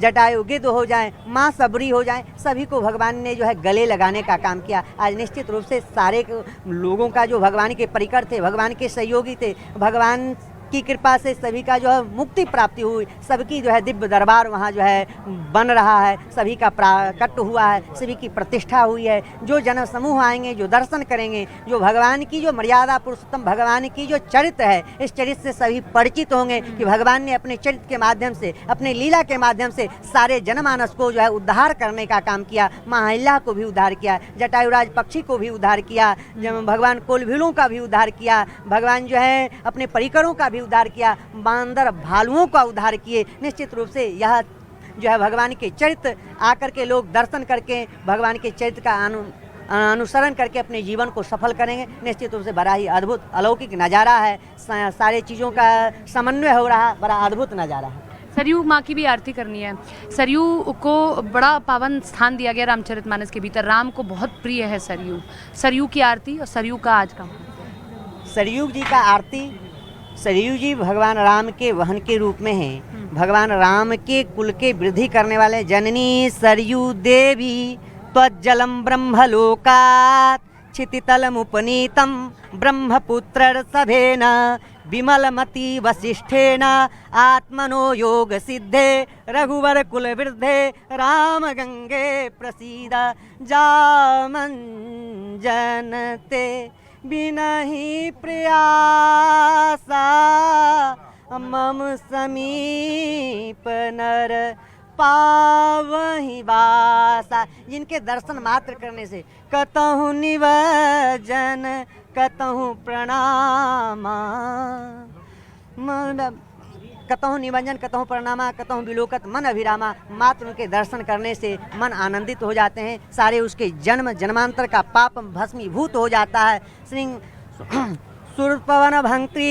जटायु गिद्ध हो जाएं, माँ सबरी हो जाएं, सभी को भगवान ने जो है गले लगाने का काम किया। आज निश्चित रूप से सारे लोगों का जो भगवान के परिकर थे, भगवान के सहयोगी थे, भगवान की कृपा से सभी का जो है मुक्ति प्राप्ति हुई, सबकी जो है दिव्य दरबार वहाँ जो है बन रहा है, सभी का प्राकट हुआ है, सभी की प्रतिष्ठा हुई है। जो जन समूह आएंगे, जो दर्शन करेंगे, जो भगवान की जो मर्यादा पुरुषोत्तम भगवान की जो चरित्र है, इस चरित्र से सभी परिचित होंगे कि भगवान ने अपने चरित्र के माध्यम से, अपने लीला के माध्यम से सारे जनमानस को जो है उद्धार करने का काम किया। माँ अहिल्या को भी उद्धार किया, जटायुराज पक्षी को भी उद्धार किया, भगवान कोलभिलों का भी उद्धार किया, भगवान जो है अपने परिकरों का भी उद्धार किया, बांदर भालुओं का उद्धार किए। निश्चित रूप से यह जो है भगवान के चरित्र आकर के लोग दर्शन करके भगवान के चरित्र का अनुसरण करके अपने जीवन को सफल करेंगे। निश्चित रूप से बड़ा ही अद्भुत अलौकिक नज़ारा है, सारे चीज़ों का समन्वय हो रहा, बड़ा अद्भुत नज़ारा है। सरयू माँ की भी आरती करनी है। सरयू को बड़ा पावन स्थान दिया गया रामचरितमानस के भीतर, राम को बहुत प्रिय है सरयू। सरयू की आरती और सरयू का आज का सरयू जी का आरती, सरयू जी भगवान राम के वहन के रूप में हैं। भगवान राम के कुल के वृद्धि करने वाले जननी सरयू देवी त्वज्जलम ब्रह्मलोकात् क्षितितलमुपनीतं ब्रह्मपुत्रर्षभेन विमलमति वसिष्ठेन आत्मनो योग सिद्धे रघुवर कुल वृद्धे राम गंगे प्रसीद जामन जनते बिनहि प्रयासा मम समीप नर पावहि वासा। जिनके दर्शन मात्र करने से कतहु निवजन कतहु प्रणामा, कतहु निवंजन कतहु प्रणामा कतहु विलोकत मन अभिरामा। मात्र उनके दर्शन करने से मन आनंदित हो जाते हैं, सारे उसके जन्मांतर का पाप भस्मीभूत हो जाता है। श्री सुरपवन भंक्ति,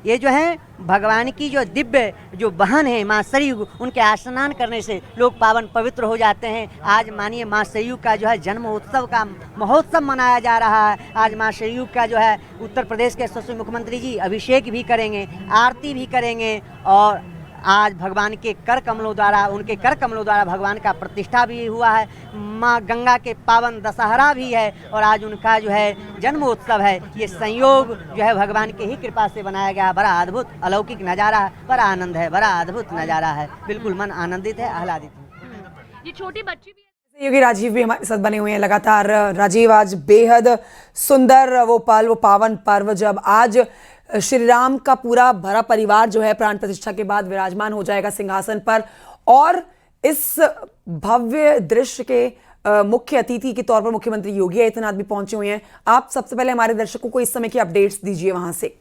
ये जो है भगवान की जो दिव्य जो बहन है माँ सरयू, उनके स्नान करने से लोग पावन पवित्र हो जाते हैं। आज मानिए माँ सरयू का जो है जन्म उत्सव का महोत्सव मनाया जा रहा है। आज माँ सरयू का जो है उत्तर प्रदेश के यशस्वी मुख्यमंत्री जी अभिषेक भी करेंगे, आरती भी करेंगे, और आज भगवान के कर कमलों द्वारा, उनके कर कमलों द्वारा भगवान का प्रतिष्ठा भी हुआ है। माँ गंगा के पावन दशहरा भी है और आज उनका जो है जन्मोत्सव है। ये संयोग जो है भगवान की ही कृपा से बनाया गया। बड़ा अद्भुत अलौकिक नज़ारा है, बड़ा आनंद है, बड़ा अद्भुत नज़ारा है। बिल्कुल मन आनंदित है, आह्लादित है। ये छोटी बच्ची भी योगी राजीव भी हमारे साथ बने हुए हैं लगातार। राजीव, आज बेहद सुंदर वो पल, वो पावन पर्व जब आज श्री राम का पूरा भरा परिवार जो है प्राण प्रतिष्ठा के बाद विराजमान हो जाएगा सिंहासन पर, और इस भव्य दृश्य के मुख्य अतिथि के तौर पर मुख्यमंत्री योगी आदित्यनाथ भी पहुंचे हुए हैं। आप सबसे पहले हमारे दर्शकों को इस समय की अपडेट्स दीजिए वहां से।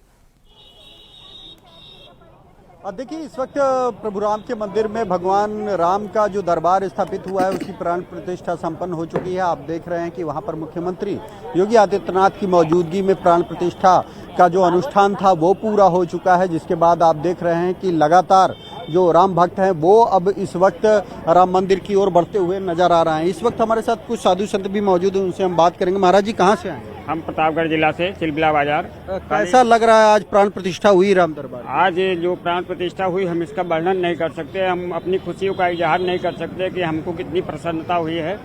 देखिए, इस वक्त प्रभु राम के मंदिर में भगवान राम का जो दरबार स्थापित हुआ है उसकी प्राण प्रतिष्ठा संपन्न हो चुकी है। आप देख रहे हैं कि वहां पर मुख्यमंत्री योगी आदित्यनाथ की मौजूदगी में प्राण प्रतिष्ठा का जो अनुष्ठान था वो पूरा हो चुका है, जिसके बाद आप देख रहे हैं कि लगातार जो राम भक्त हैं वो अब इस वक्त राम मंदिर की ओर बढ़ते हुए नजर आ रहे हैं। इस वक्त हमारे साथ कुछ साधु संत भी मौजूद हैं, उनसे हम बात करेंगे। महाराज जी कहाँ से आए? हम प्रतापगढ़ जिला से, चिलबिला बाजार। कैसा लग रहा है आज प्राण प्रतिष्ठा हुई राम दरबार? आज जो प्राण प्रतिष्ठा हुई हम इसका वर्णन नहीं कर सकते, हम अपनी खुशियों का इजहार नहीं कर सकते कि हमको कितनी प्रसन्नता हुई है।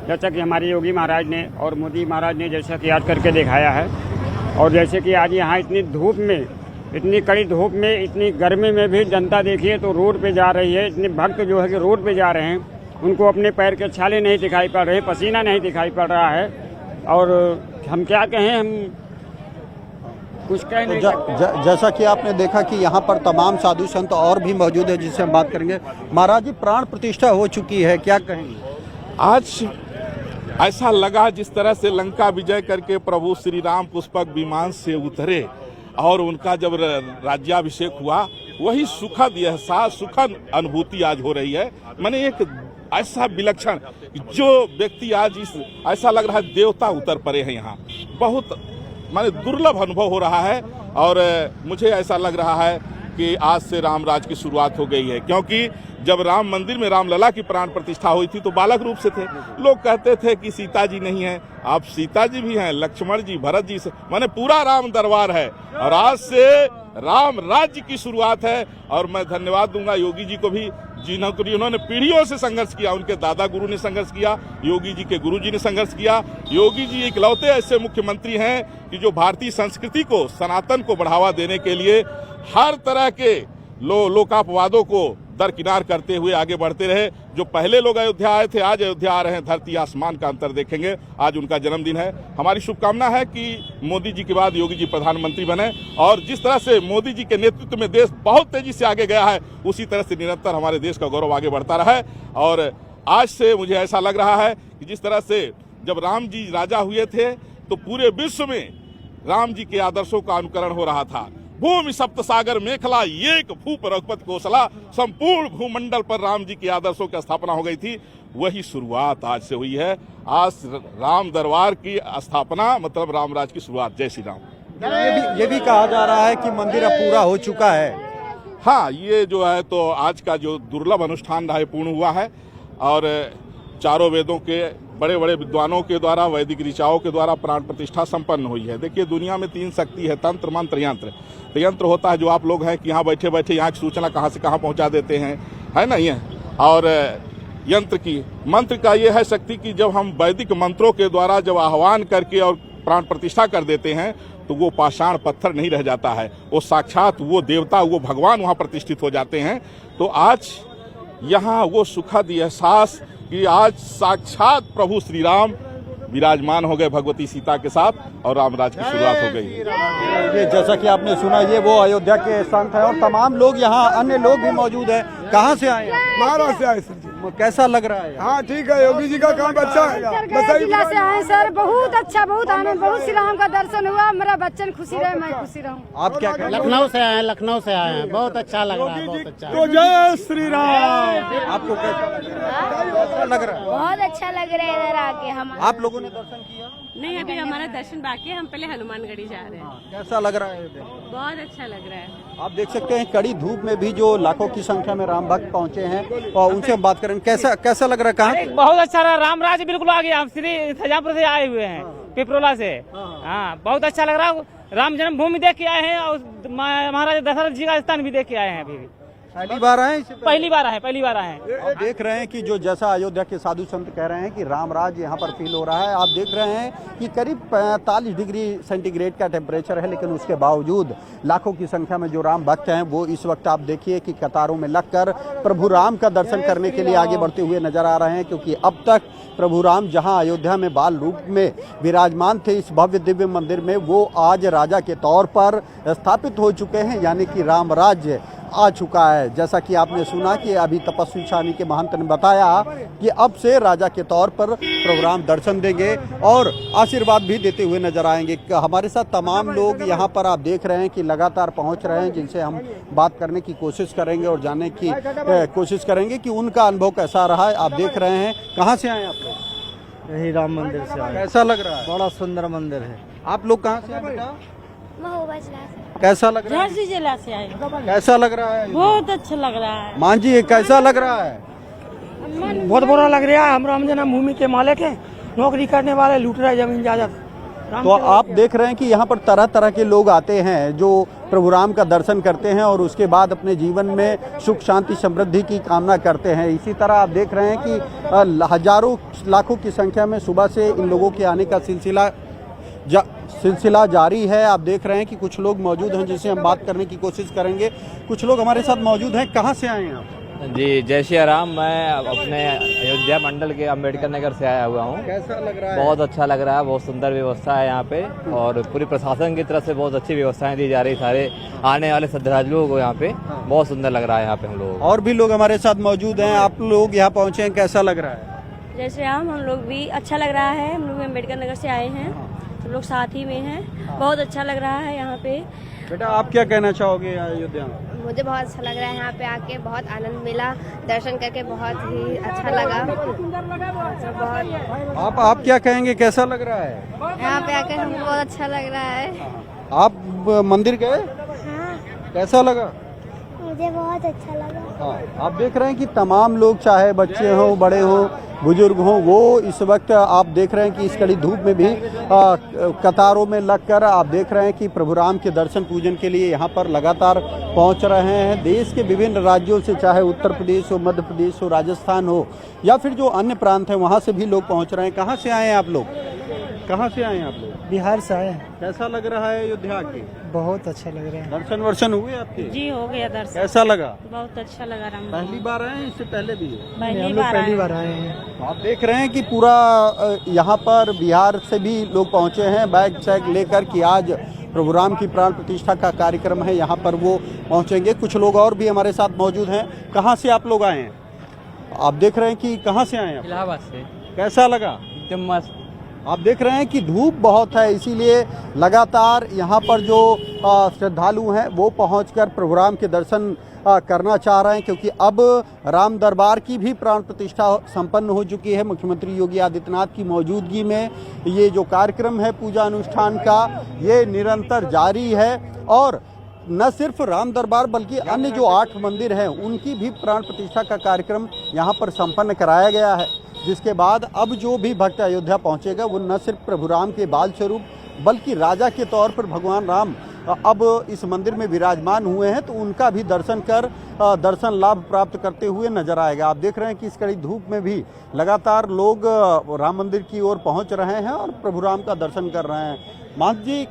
जैसा कि हमारे योगी महाराज ने और मोदी महाराज ने जैसा कि आज करके दिखाया है, और जैसे कि आज यहाँ इतनी धूप में इतनी कड़ी धूप में, इतनी गर्मी में भी जनता देखिए तो रोड पे जा रही है। इतने भक्त जो है कि रोड पे जा रहे हैं, उनको अपने पैर के छाले नहीं दिखाई पड़ रहे, पसीना नहीं दिखाई पड़ रहा है। और हम क्या कहें, हम कुछ कह नहीं सकते। जैसा कि आपने देखा कि यहाँ पर तमाम साधु संत और भी मौजूद है जिससे हम बात करेंगे। महाराज जी, प्राण प्रतिष्ठा हो चुकी है, क्या कहेंगे? आज ऐसा लगा जिस तरह से लंका विजय करके प्रभु श्री राम पुष्पक विमान से उतरे और उनका जब राज्याभिषेक हुआ, वही सुखद एहसास, सुखद अनुभूति आज हो रही है। मैंने एक ऐसा विलक्षण जो व्यक्ति आज इस ऐसा लग रहा है देवता उतर पड़े हैं यहाँ, बहुत माने दुर्लभ अनुभव हो रहा है। और मुझे ऐसा लग रहा है कि आज से राम राज की शुरुआत हो गई है, क्योंकि जब राम मंदिर में रामलला की प्राण प्रतिष्ठा हुई थी तो बालक रूप से थे। लोग कहते थे कि सीता जी नहीं है, अब सीता जी भी हैं, लक्ष्मण जी, भरत जी से माने पूरा राम दरबार है। और आज से राम राज्य की शुरुआत है। और मैं धन्यवाद दूंगा योगी जी को भी, जिन्होंने पीढ़ियों से संघर्ष किया। उनके दादा गुरु ने संघर्ष किया, योगी जी के गुरु जी ने संघर्ष किया। योगी जी इकलौते ऐसे मुख्यमंत्री हैं कि जो भारतीय संस्कृति को, सनातन को बढ़ावा देने के लिए हर तरह के लोकापवादों को दरकिनार करते हुए आगे बढ़ते रहे। जो पहले लोग अयोध्या आए थे, आज अयोध्या आ रहे हैं, धरती आसमान का अंतर देखेंगे। आज उनका जन्मदिन है। हमारी शुभकामना है कि मोदी जी के बाद योगी जी प्रधानमंत्री बने, और जिस तरह से मोदी जी के नेतृत्व में देश बहुत तेजी से आगे गया है, उसी तरह से निरंतर हमारे देश का गौरव आगे बढ़ता रहा। और आज से मुझे ऐसा लग रहा है कि जिस तरह से जब राम जी राजा हुए थे तो पूरे विश्व में राम जी के आदर्शों का अनुकरण हो रहा था। भूमि सप्त सागर मेखला एक भूप रघुपति कौशला, संपूर्ण भूमंडल पर राम जी के आदर्शों की स्थापना हो गई थी। वही शुरुआत आज से हुई है। आज राम दरबार की स्थापना मतलब रामराज की शुरुआत। जय श्री राम। ये भी कहा जा रहा है कि मंदिर अब पूरा हो चुका है। हाँ, ये जो है तो आज का जो दुर्लभ अनुष्ठान रहा है पूर्ण हुआ है। और चारों वेदों के बड़े बड़े विद्वानों के द्वारा, वैदिक ऋचाओं के द्वारा प्राण प्रतिष्ठा संपन्न हुई है। देखिए, दुनिया में 3 शक्ति है, तंत्र, मंत्र, यंत्र। तो यंत्र होता है जो आप लोग हैं कि यहाँ बैठे बैठे यहाँ की सूचना कहाँ से कहाँ पहुँचा देते हैं, है ना ये। और यंत्र की, मंत्र का ये है शक्ति कि जब हम वैदिक मंत्रों के द्वारा जब आह्वान करके और प्राण प्रतिष्ठा कर देते हैं तो वो पाषाण पत्थर नहीं रह जाता है, वो साक्षात वो देवता, वो भगवान वहाँ प्रतिष्ठित हो जाते हैं। तो आज यहाँ वो सुखद एहसास कि आज साक्षात प्रभु श्री राम विराजमान हो गए भगवती सीता के साथ और रामराज की शुरुआत हो गई। ये जैसा कि आपने सुना, ये वो अयोध्या के संत हैं और तमाम लोग यहाँ, अन्य लोग भी मौजूद हैं। कहाँ से आए हैं? महाराष्ट्र से आए सर जी। कैसा लग रहा है? हाँ ठीक है, योगी जी का काम अच्छा है। जिला से आए सर, बहुत अच्छा, बहुत आनंद, बहुत श्री राम का दर्शन हुआ। मेरा बच्चन खुशी रहे, मैं खुशी रहूँ। आप क्या कहें? लखनऊ से आए हैं, लखनऊ से आए हैं, बहुत अच्छा लग रहा है, बहुत अच्छा। तो जय श्री राम। आपको कैसा लग रहा है? बहुत अच्छा लग रहा है इधर आके। हम आप लोगों ने दर्शन किया? नहीं, अभी हमारा दर्शन बाकी है, हम पहले हनुमानगढ़ी जा रहे हैं। कैसा लग रहा है? बहुत अच्छा लग रहा है। आप देख सकते हैं कड़ी धूप में भी जो लाखों की संख्या में राम भक्त पहुंचे हैं और उनसे हम बात करें, कैसा लग रहा है? कहाँ? बहुत अच्छा रहा, राम राज बिल्कुल आ गया। हम श्री सजापुर से आए हुए हैं, पिपरोला से। हाँ, बहुत अच्छा लग रहा है। राम जन्मभूमि देख के आए हैं और महाराजा दशरथ जी का स्थान भी देख के आए हैं। अभी पहली बार आए? पहली बार आए। आप देख रहे हैं कि जो जैसा अयोध्या के साधु संत कह रहे हैं कि रामराज यहाँ पर फील हो रहा है। आप देख रहे हैं कि करीब 45 डिग्री सेंटीग्रेड का टेम्परेचर है, लेकिन उसके बावजूद लाखों की संख्या में जो राम भक्त हैं वो इस वक्त आप देखिए कि कतारों में लगकर प्रभु राम का दर्शन करने के लिए आगे बढ़ते हुए नजर आ रहे हैं। क्योंकि अब तक प्रभु राम जहाँ अयोध्या में बाल रूप में विराजमान थे इस भव्य दिव्य मंदिर में, वो आज राजा के तौर पर स्थापित हो चुके हैं, यानी कि राम राज्य आ चुका है। जैसा कि आपने सुना कि अभी तपस्वी स्वामी के महंत ने बताया कि अब से राजा के तौर पर प्रभु राम दर्शन देंगे और आशीर्वाद भी देते हुए नजर आएंगे। हमारे साथ तमाम लोग यहाँ पर आप देख रहे हैं कि लगातार पहुँच रहे हैं, जिनसे हम बात करने की कोशिश करेंगे और जानने की कोशिश करेंगे कि उनका अनुभव कैसा रहा है। आप देख रहे हैं, कहाँ से आए आप लोग? यही राम मंदिर से आए। कैसा लग रहा है? बड़ा सुंदर मंदिर है। आप लोग कहाँ से आए बेटा? महोबा कैसा लग रहा है? झांसी जिला से आए। कैसा लग रहा है? बहुत अच्छा लग रहा है। मान जी, कैसा लग रहा है? बहुत बुरा लग रहा है। हम राम जन्मभूमि के मालिक हैं, नौकरी करने वाले लूट रहे जमीन जायदाद। तो आप देख रहे हैं कि यहाँ पर तरह तरह के लोग आते हैं जो प्रभु राम का दर्शन करते हैं और उसके बाद अपने जीवन में सुख शांति समृद्धि की कामना करते हैं। इसी तरह आप देख रहे हैं कि हजारों लाखों की संख्या में सुबह से इन लोगों के आने का सिलसिला सिलसिला जारी है। आप देख रहे हैं कि कुछ लोग मौजूद हैं जिनसे हम बात करने की कोशिश करेंगे। कुछ लोग हमारे साथ मौजूद हैं। कहाँ से आए हैं आप? जी, जय श्री राम। मैं अपने अयोध्या मंडल के अम्बेडकर नगर से आया हुआ हूँ। कैसा लग रहा है? बहुत अच्छा लग रहा है, बहुत सुंदर व्यवस्था है यहाँ पे और पूरी प्रशासन की तरफ से बहुत अच्छी व्यवस्थाएं दी जा रही। सारे आने वाले श्रद्धालुओं को यहाँ पे बहुत सुंदर लग रहा है। यहाँ पे हम लोग और भी लोग हमारे साथ मौजूद हैं। आप लोग यहाँ पहुँचे हैं, कैसा लग रहा है? जय श्री राम। हम लोग भी अच्छा लग रहा है। हम लोग अम्बेडकर नगर से आए हैं, हम लोग साथ ही में हैं। बहुत अच्छा लग रहा है यहाँ पे। बेटा आप क्या कहना चाहोगे अयोध्या में? मुझे बहुत अच्छा लग रहा है यहाँ पे आके, बहुत आनंद मिला, दर्शन करके बहुत ही अच्छा लगा। बहुत आप क्या कहेंगे, कैसा लग रहा है? यहाँ पे आके हमको बहुत अच्छा लग रहा है। आप मंदिर गए? हाँ, कैसा लगा? मुझे बहुत अच्छा लगा। हाँ, आप देख रहे हैं कि तमाम लोग, चाहे बच्चे हों, बड़े हों, बुजुर्ग हों, वो इस वक्त आप देख रहे हैं कि इस कड़ी धूप में भी कतारों में लगकर आप देख रहे हैं कि प्रभु राम के दर्शन पूजन के लिए यहाँ पर लगातार पहुँच रहे हैं। देश के विभिन्न राज्यों से, चाहे उत्तर प्रदेश हो, मध्य प्रदेश हो, राजस्थान हो या फिर जो अन्य प्रांत हैं, वहाँ से भी लोग पहुँच रहे हैं। कहाँ से आए हैं आप लोग? कहाँ से आए हैं आप लोग? बिहार से आए। कैसा लग रहा है अयोध्या के? बहुत अच्छा लग रहा है। दर्शन वर्शन हुए आपके? जी हो गया दर्शन। कैसा लगा? बहुत अच्छा लगा राम। पहली बार आए हैं, इससे पहले भी? पहली बार आए हैं। आप देख रहे हैं कि पूरा यहाँ पर बिहार से भी लोग पहुँचे हैं बैग शैग लेकर कि आज प्रभु राम की प्राण प्रतिष्ठा का कार्यक्रम है, यहाँ पर वो पहुँचेंगे। कुछ लोग और भी हमारे साथ मौजूद हैं। कहाँ से आप लोग आए हैं? आप देख रहे हैं कि कहाँ से आए हैं? इलाहाबाद से। कैसा लगा? एकदम मस्त। आप देख रहे हैं कि धूप बहुत है, इसीलिए लगातार यहाँ पर जो श्रद्धालु हैं वो पहुंचकर प्रभु राम के दर्शन करना चाह रहे हैं, क्योंकि अब राम दरबार की भी प्राण प्रतिष्ठा संपन्न हो चुकी है। मुख्यमंत्री योगी आदित्यनाथ की मौजूदगी में ये जो कार्यक्रम है पूजा अनुष्ठान का, ये निरंतर जारी है और न सिर्फ राम दरबार बल्कि अन्य जो 8 मंदिर हैं उनकी भी प्राण प्रतिष्ठा का कार्यक्रम यहाँ पर संपन्न कराया गया है। जिसके बाद अब जो भी भक्त अयोध्या पहुँचेगा वो न सिर्फ प्रभु राम के बाल स्वरूप बल्कि राजा के तौर पर भगवान राम अब इस मंदिर में विराजमान हुए हैं, तो उनका भी दर्शन कर दर्शन लाभ प्राप्त करते हुए नजर आएगा। आप देख रहे हैं कि इस कड़ी धूप में भी लगातार लोग राम मंदिर की ओर पहुँच रहे हैं और प्रभु राम का दर्शन कर रहे हैं। महंत जी,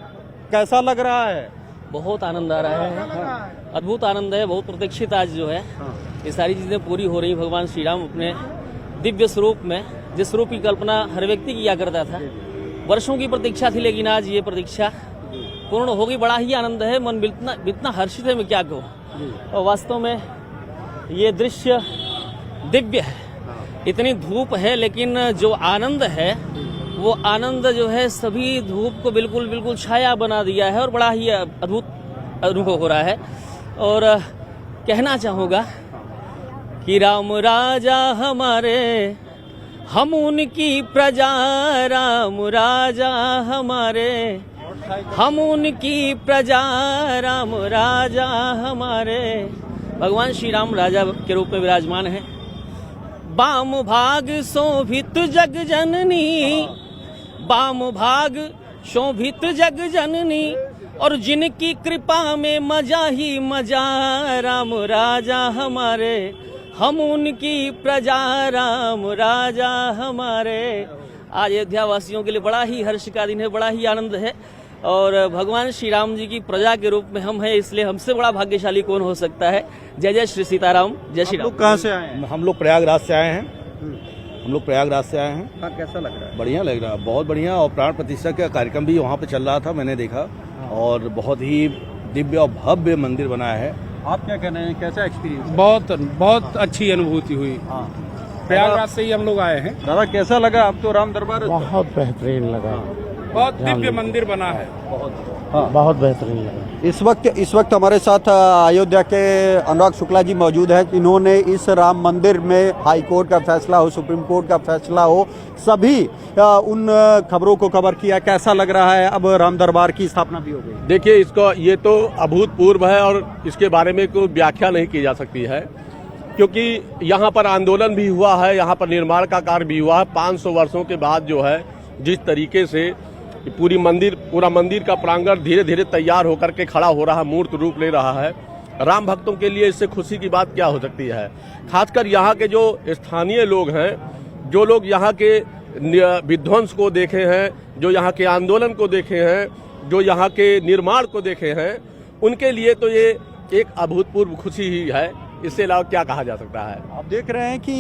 कैसा लग रहा है? बहुत आनंद आ रहा है, अद्भुत आनंद है। बहुत प्रतीक्षित आज जो है ये सारी चीजें पूरी हो रही। भगवान श्री राम अपने दिव्य स्वरूप में, जिस स्वरूप की कल्पना हर व्यक्ति किया करता था, वर्षों की प्रतीक्षा थी, लेकिन आज ये प्रतीक्षा पूर्ण होगी। बड़ा ही आनंद है, मन इतना हर्षित है, मैं क्या कहूँ। और वास्तव में ये दृश्य दिव्य है। इतनी धूप है लेकिन जो आनंद है वो आनंद जो है सभी धूप को बिल्कुल छाया बना दिया है और बड़ा ही अद्भुत अनुभव हो रहा है। और कहना चाहूँगा कि राम राजा हमारे, हम उनकी प्रजा, राम राजा हमारे, हम उनकी प्रजा, राम राजा हमारे। भगवान श्री राम राजा के रूप में विराजमान है। बाम भाग शोभित जग जननी, बाम भाग शोभित जग जननी, और जिनकी कृपा में मजा ही मजा, राम राजा हमारे, हम उनकी प्रजा, राम राजा हमारे। आज अयोध्या वासियों के लिए बड़ा ही हर्ष का दिन है, बड़ा ही आनंद है। और भगवान श्री राम जी की प्रजा के रूप में हम हैं, इसलिए हमसे बड़ा भाग्यशाली कौन हो सकता है। जय जय श्री सीताराम, जय श्री राम। कहाँ से आए हैं? हम लोग प्रयागराज से आए हैं। हम लोग प्रयागराज से आए हैं। हाँ, कैसा लग रहा है? बढ़िया लग रहा है, बहुत बढ़िया। और प्राण प्रतिष्ठा का कार्यक्रम भी वहाँ पे चल रहा था, मैंने देखा। और बहुत ही दिव्य और भव्य मंदिर बनाया है। आप क्या कहना है, कैसा एक्सपीरियंस? बहुत अच्छी अनुभूति हुई। प्रयागराज से ही हम लोग आए हैं। दादा कैसा लगा? आप तो राम दरबार? बहुत बेहतरीन लगा, बहुत दिव्य मंदिर बना है, बहुत बेहतरीन लगा। इस वक्त हमारे साथ अयोध्या के अनुराग शुक्ला जी मौजूद हैं। इन्होंने इस राम मंदिर में हाई कोर्ट का फैसला हो, सुप्रीम कोर्ट का फैसला हो, सभी उन खबरों को कवर किया। कैसा लग रहा है? अब राम दरबार की स्थापना भी हो गई। देखिए, इसको ये तो अभूतपूर्व है और इसके बारे में कोई व्याख्या नहीं की जा सकती है, क्योंकि यहाँ पर आंदोलन भी हुआ है, यहाँ पर निर्माण का कार्य भी हुआ है। 500 वर्षों के बाद जो है जिस तरीके से पूरा मंदिर का प्रांगण धीरे धीरे तैयार होकर के खड़ा हो रहा है, मूर्त रूप ले रहा है। राम भक्तों के लिए इससे खुशी की बात क्या हो सकती है। खासकर यहाँ के जो स्थानीय लोग हैं, जो लोग यहाँ के विध्वंस को देखे हैं, जो यहाँ के आंदोलन को देखे हैं, जो यहाँ के निर्माण को देखे हैं, उनके लिए तो ये एक अभूतपूर्व खुशी ही है। इससे अलावा क्या कहा जा सकता है। आप देख रहे हैं कि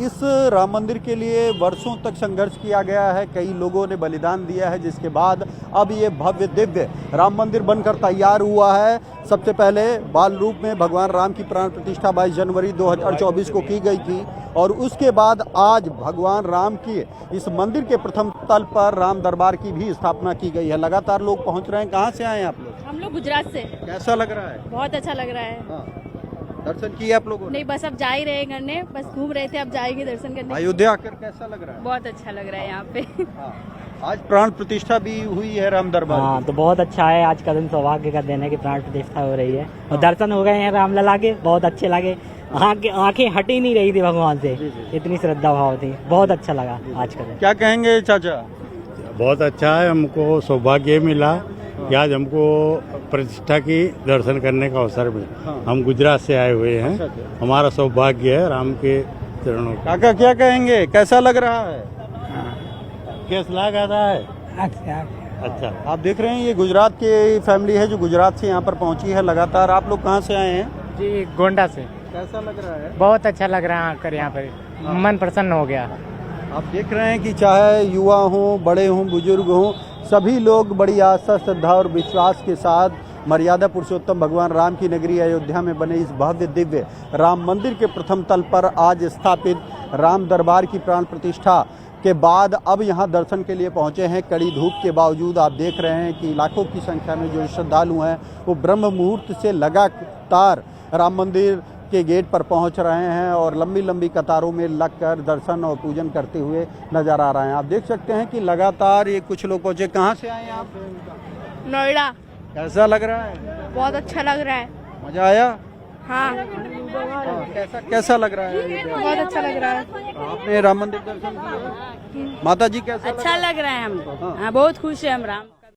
इस राम मंदिर के लिए वर्षों तक संघर्ष किया गया है, कई लोगों ने बलिदान दिया है, जिसके बाद अब ये भव्य दिव्य राम मंदिर बनकर तैयार हुआ है। सबसे पहले बाल रूप में भगवान राम की प्राण प्रतिष्ठा 22 जनवरी 2024 को की गई थी और उसके बाद आज भगवान राम की इस मंदिर के प्रथम तल पर राम दरबार की भी स्थापना की गई है। लगातार लोग पहुंच रहे हैं। कहाँ से आए हैं आप लोग? हम लोग गुजरात से। कैसा लग रहा है? बहुत अच्छा लग रहा है। हाँ। दर्शन किए आप लोगों ने? नहीं, बस अब जा ही रहे करने, बस घूम रहे थे, अब जाएंगे दर्शन करने। अयोध्या आकर कैसा लग रहा है? बहुत अच्छा लग रहा है यहाँ पे। आज प्राण प्रतिष्ठा भी हुई है राम दरबार। हाँ, तो बहुत अच्छा है। आज का दिन सौभाग्य का दिन है कि प्राण प्रतिष्ठा हो रही है और दर्शन हो गए हैं रामलला के, बहुत अच्छे लगे। आंखें हट ही नहीं रही थी भगवान से, इतनी श्रद्धा भाव थी। बहुत अच्छा लगा आज का दिन। क्या कहेंगे चाचा? बहुत अच्छा है, हमको सौभाग्य मिला कि आज हमको प्रतिष्ठा की दर्शन करने का अवसर मिला। हम गुजरात से आए हुए हैं, हमारा सौभाग्य है राम के चरणों। काका क्या कहेंगे, कैसा लग रहा है? कैसा लग रहा है? अच्छा। आप देख रहे हैं ये गुजरात की फैमिली है जो गुजरात से यहाँ पर पहुँची है। लगातार आप लोग कहाँ से आए हैं? जी, गोंडा से। कैसा लग रहा है? बहुत अच्छा लग रहा है आकर यहाँ पर, मन प्रसन्न हो गया। आप देख रहे हैं कि चाहे युवा हों, बड़े हों, बुजुर्ग हों, सभी लोग बड़ी आस्था, श्रद्धा और विश्वास के साथ मर्यादा पुरुषोत्तम भगवान राम की नगरी अयोध्या में बने इस भव्य दिव्य राम मंदिर के प्रथम तल पर आज स्थापित राम दरबार की प्राण प्रतिष्ठा के बाद अब यहाँ दर्शन के लिए पहुँचे हैं। कड़ी धूप के बावजूद आप देख रहे हैं कि लाखों की संख्या में जो श्रद्धालु हैं वो ब्रह्म मुहूर्त से लगातार राम मंदिर के गेट पर पहुंच रहे हैं और लंबी लंबी कतारों में लगकर दर्शन और पूजन करते हुए नजर आ रहे हैं। आप देख सकते हैं कि लगातार ये कुछ लोग पहुंचे। कहाँ से आए हैं आप? नोएडा। कैसा लग रहा है? बहुत अच्छा लग रहा है। मजा आया? हाँ। कैसा लग रहा है? बहुत अच्छा लग रहा है। आपने राम मंदिर दर्शन किया? माता जी कैसा? अच्छा लग रहा है हमको। हाँ, बहुत खुश है हम राम।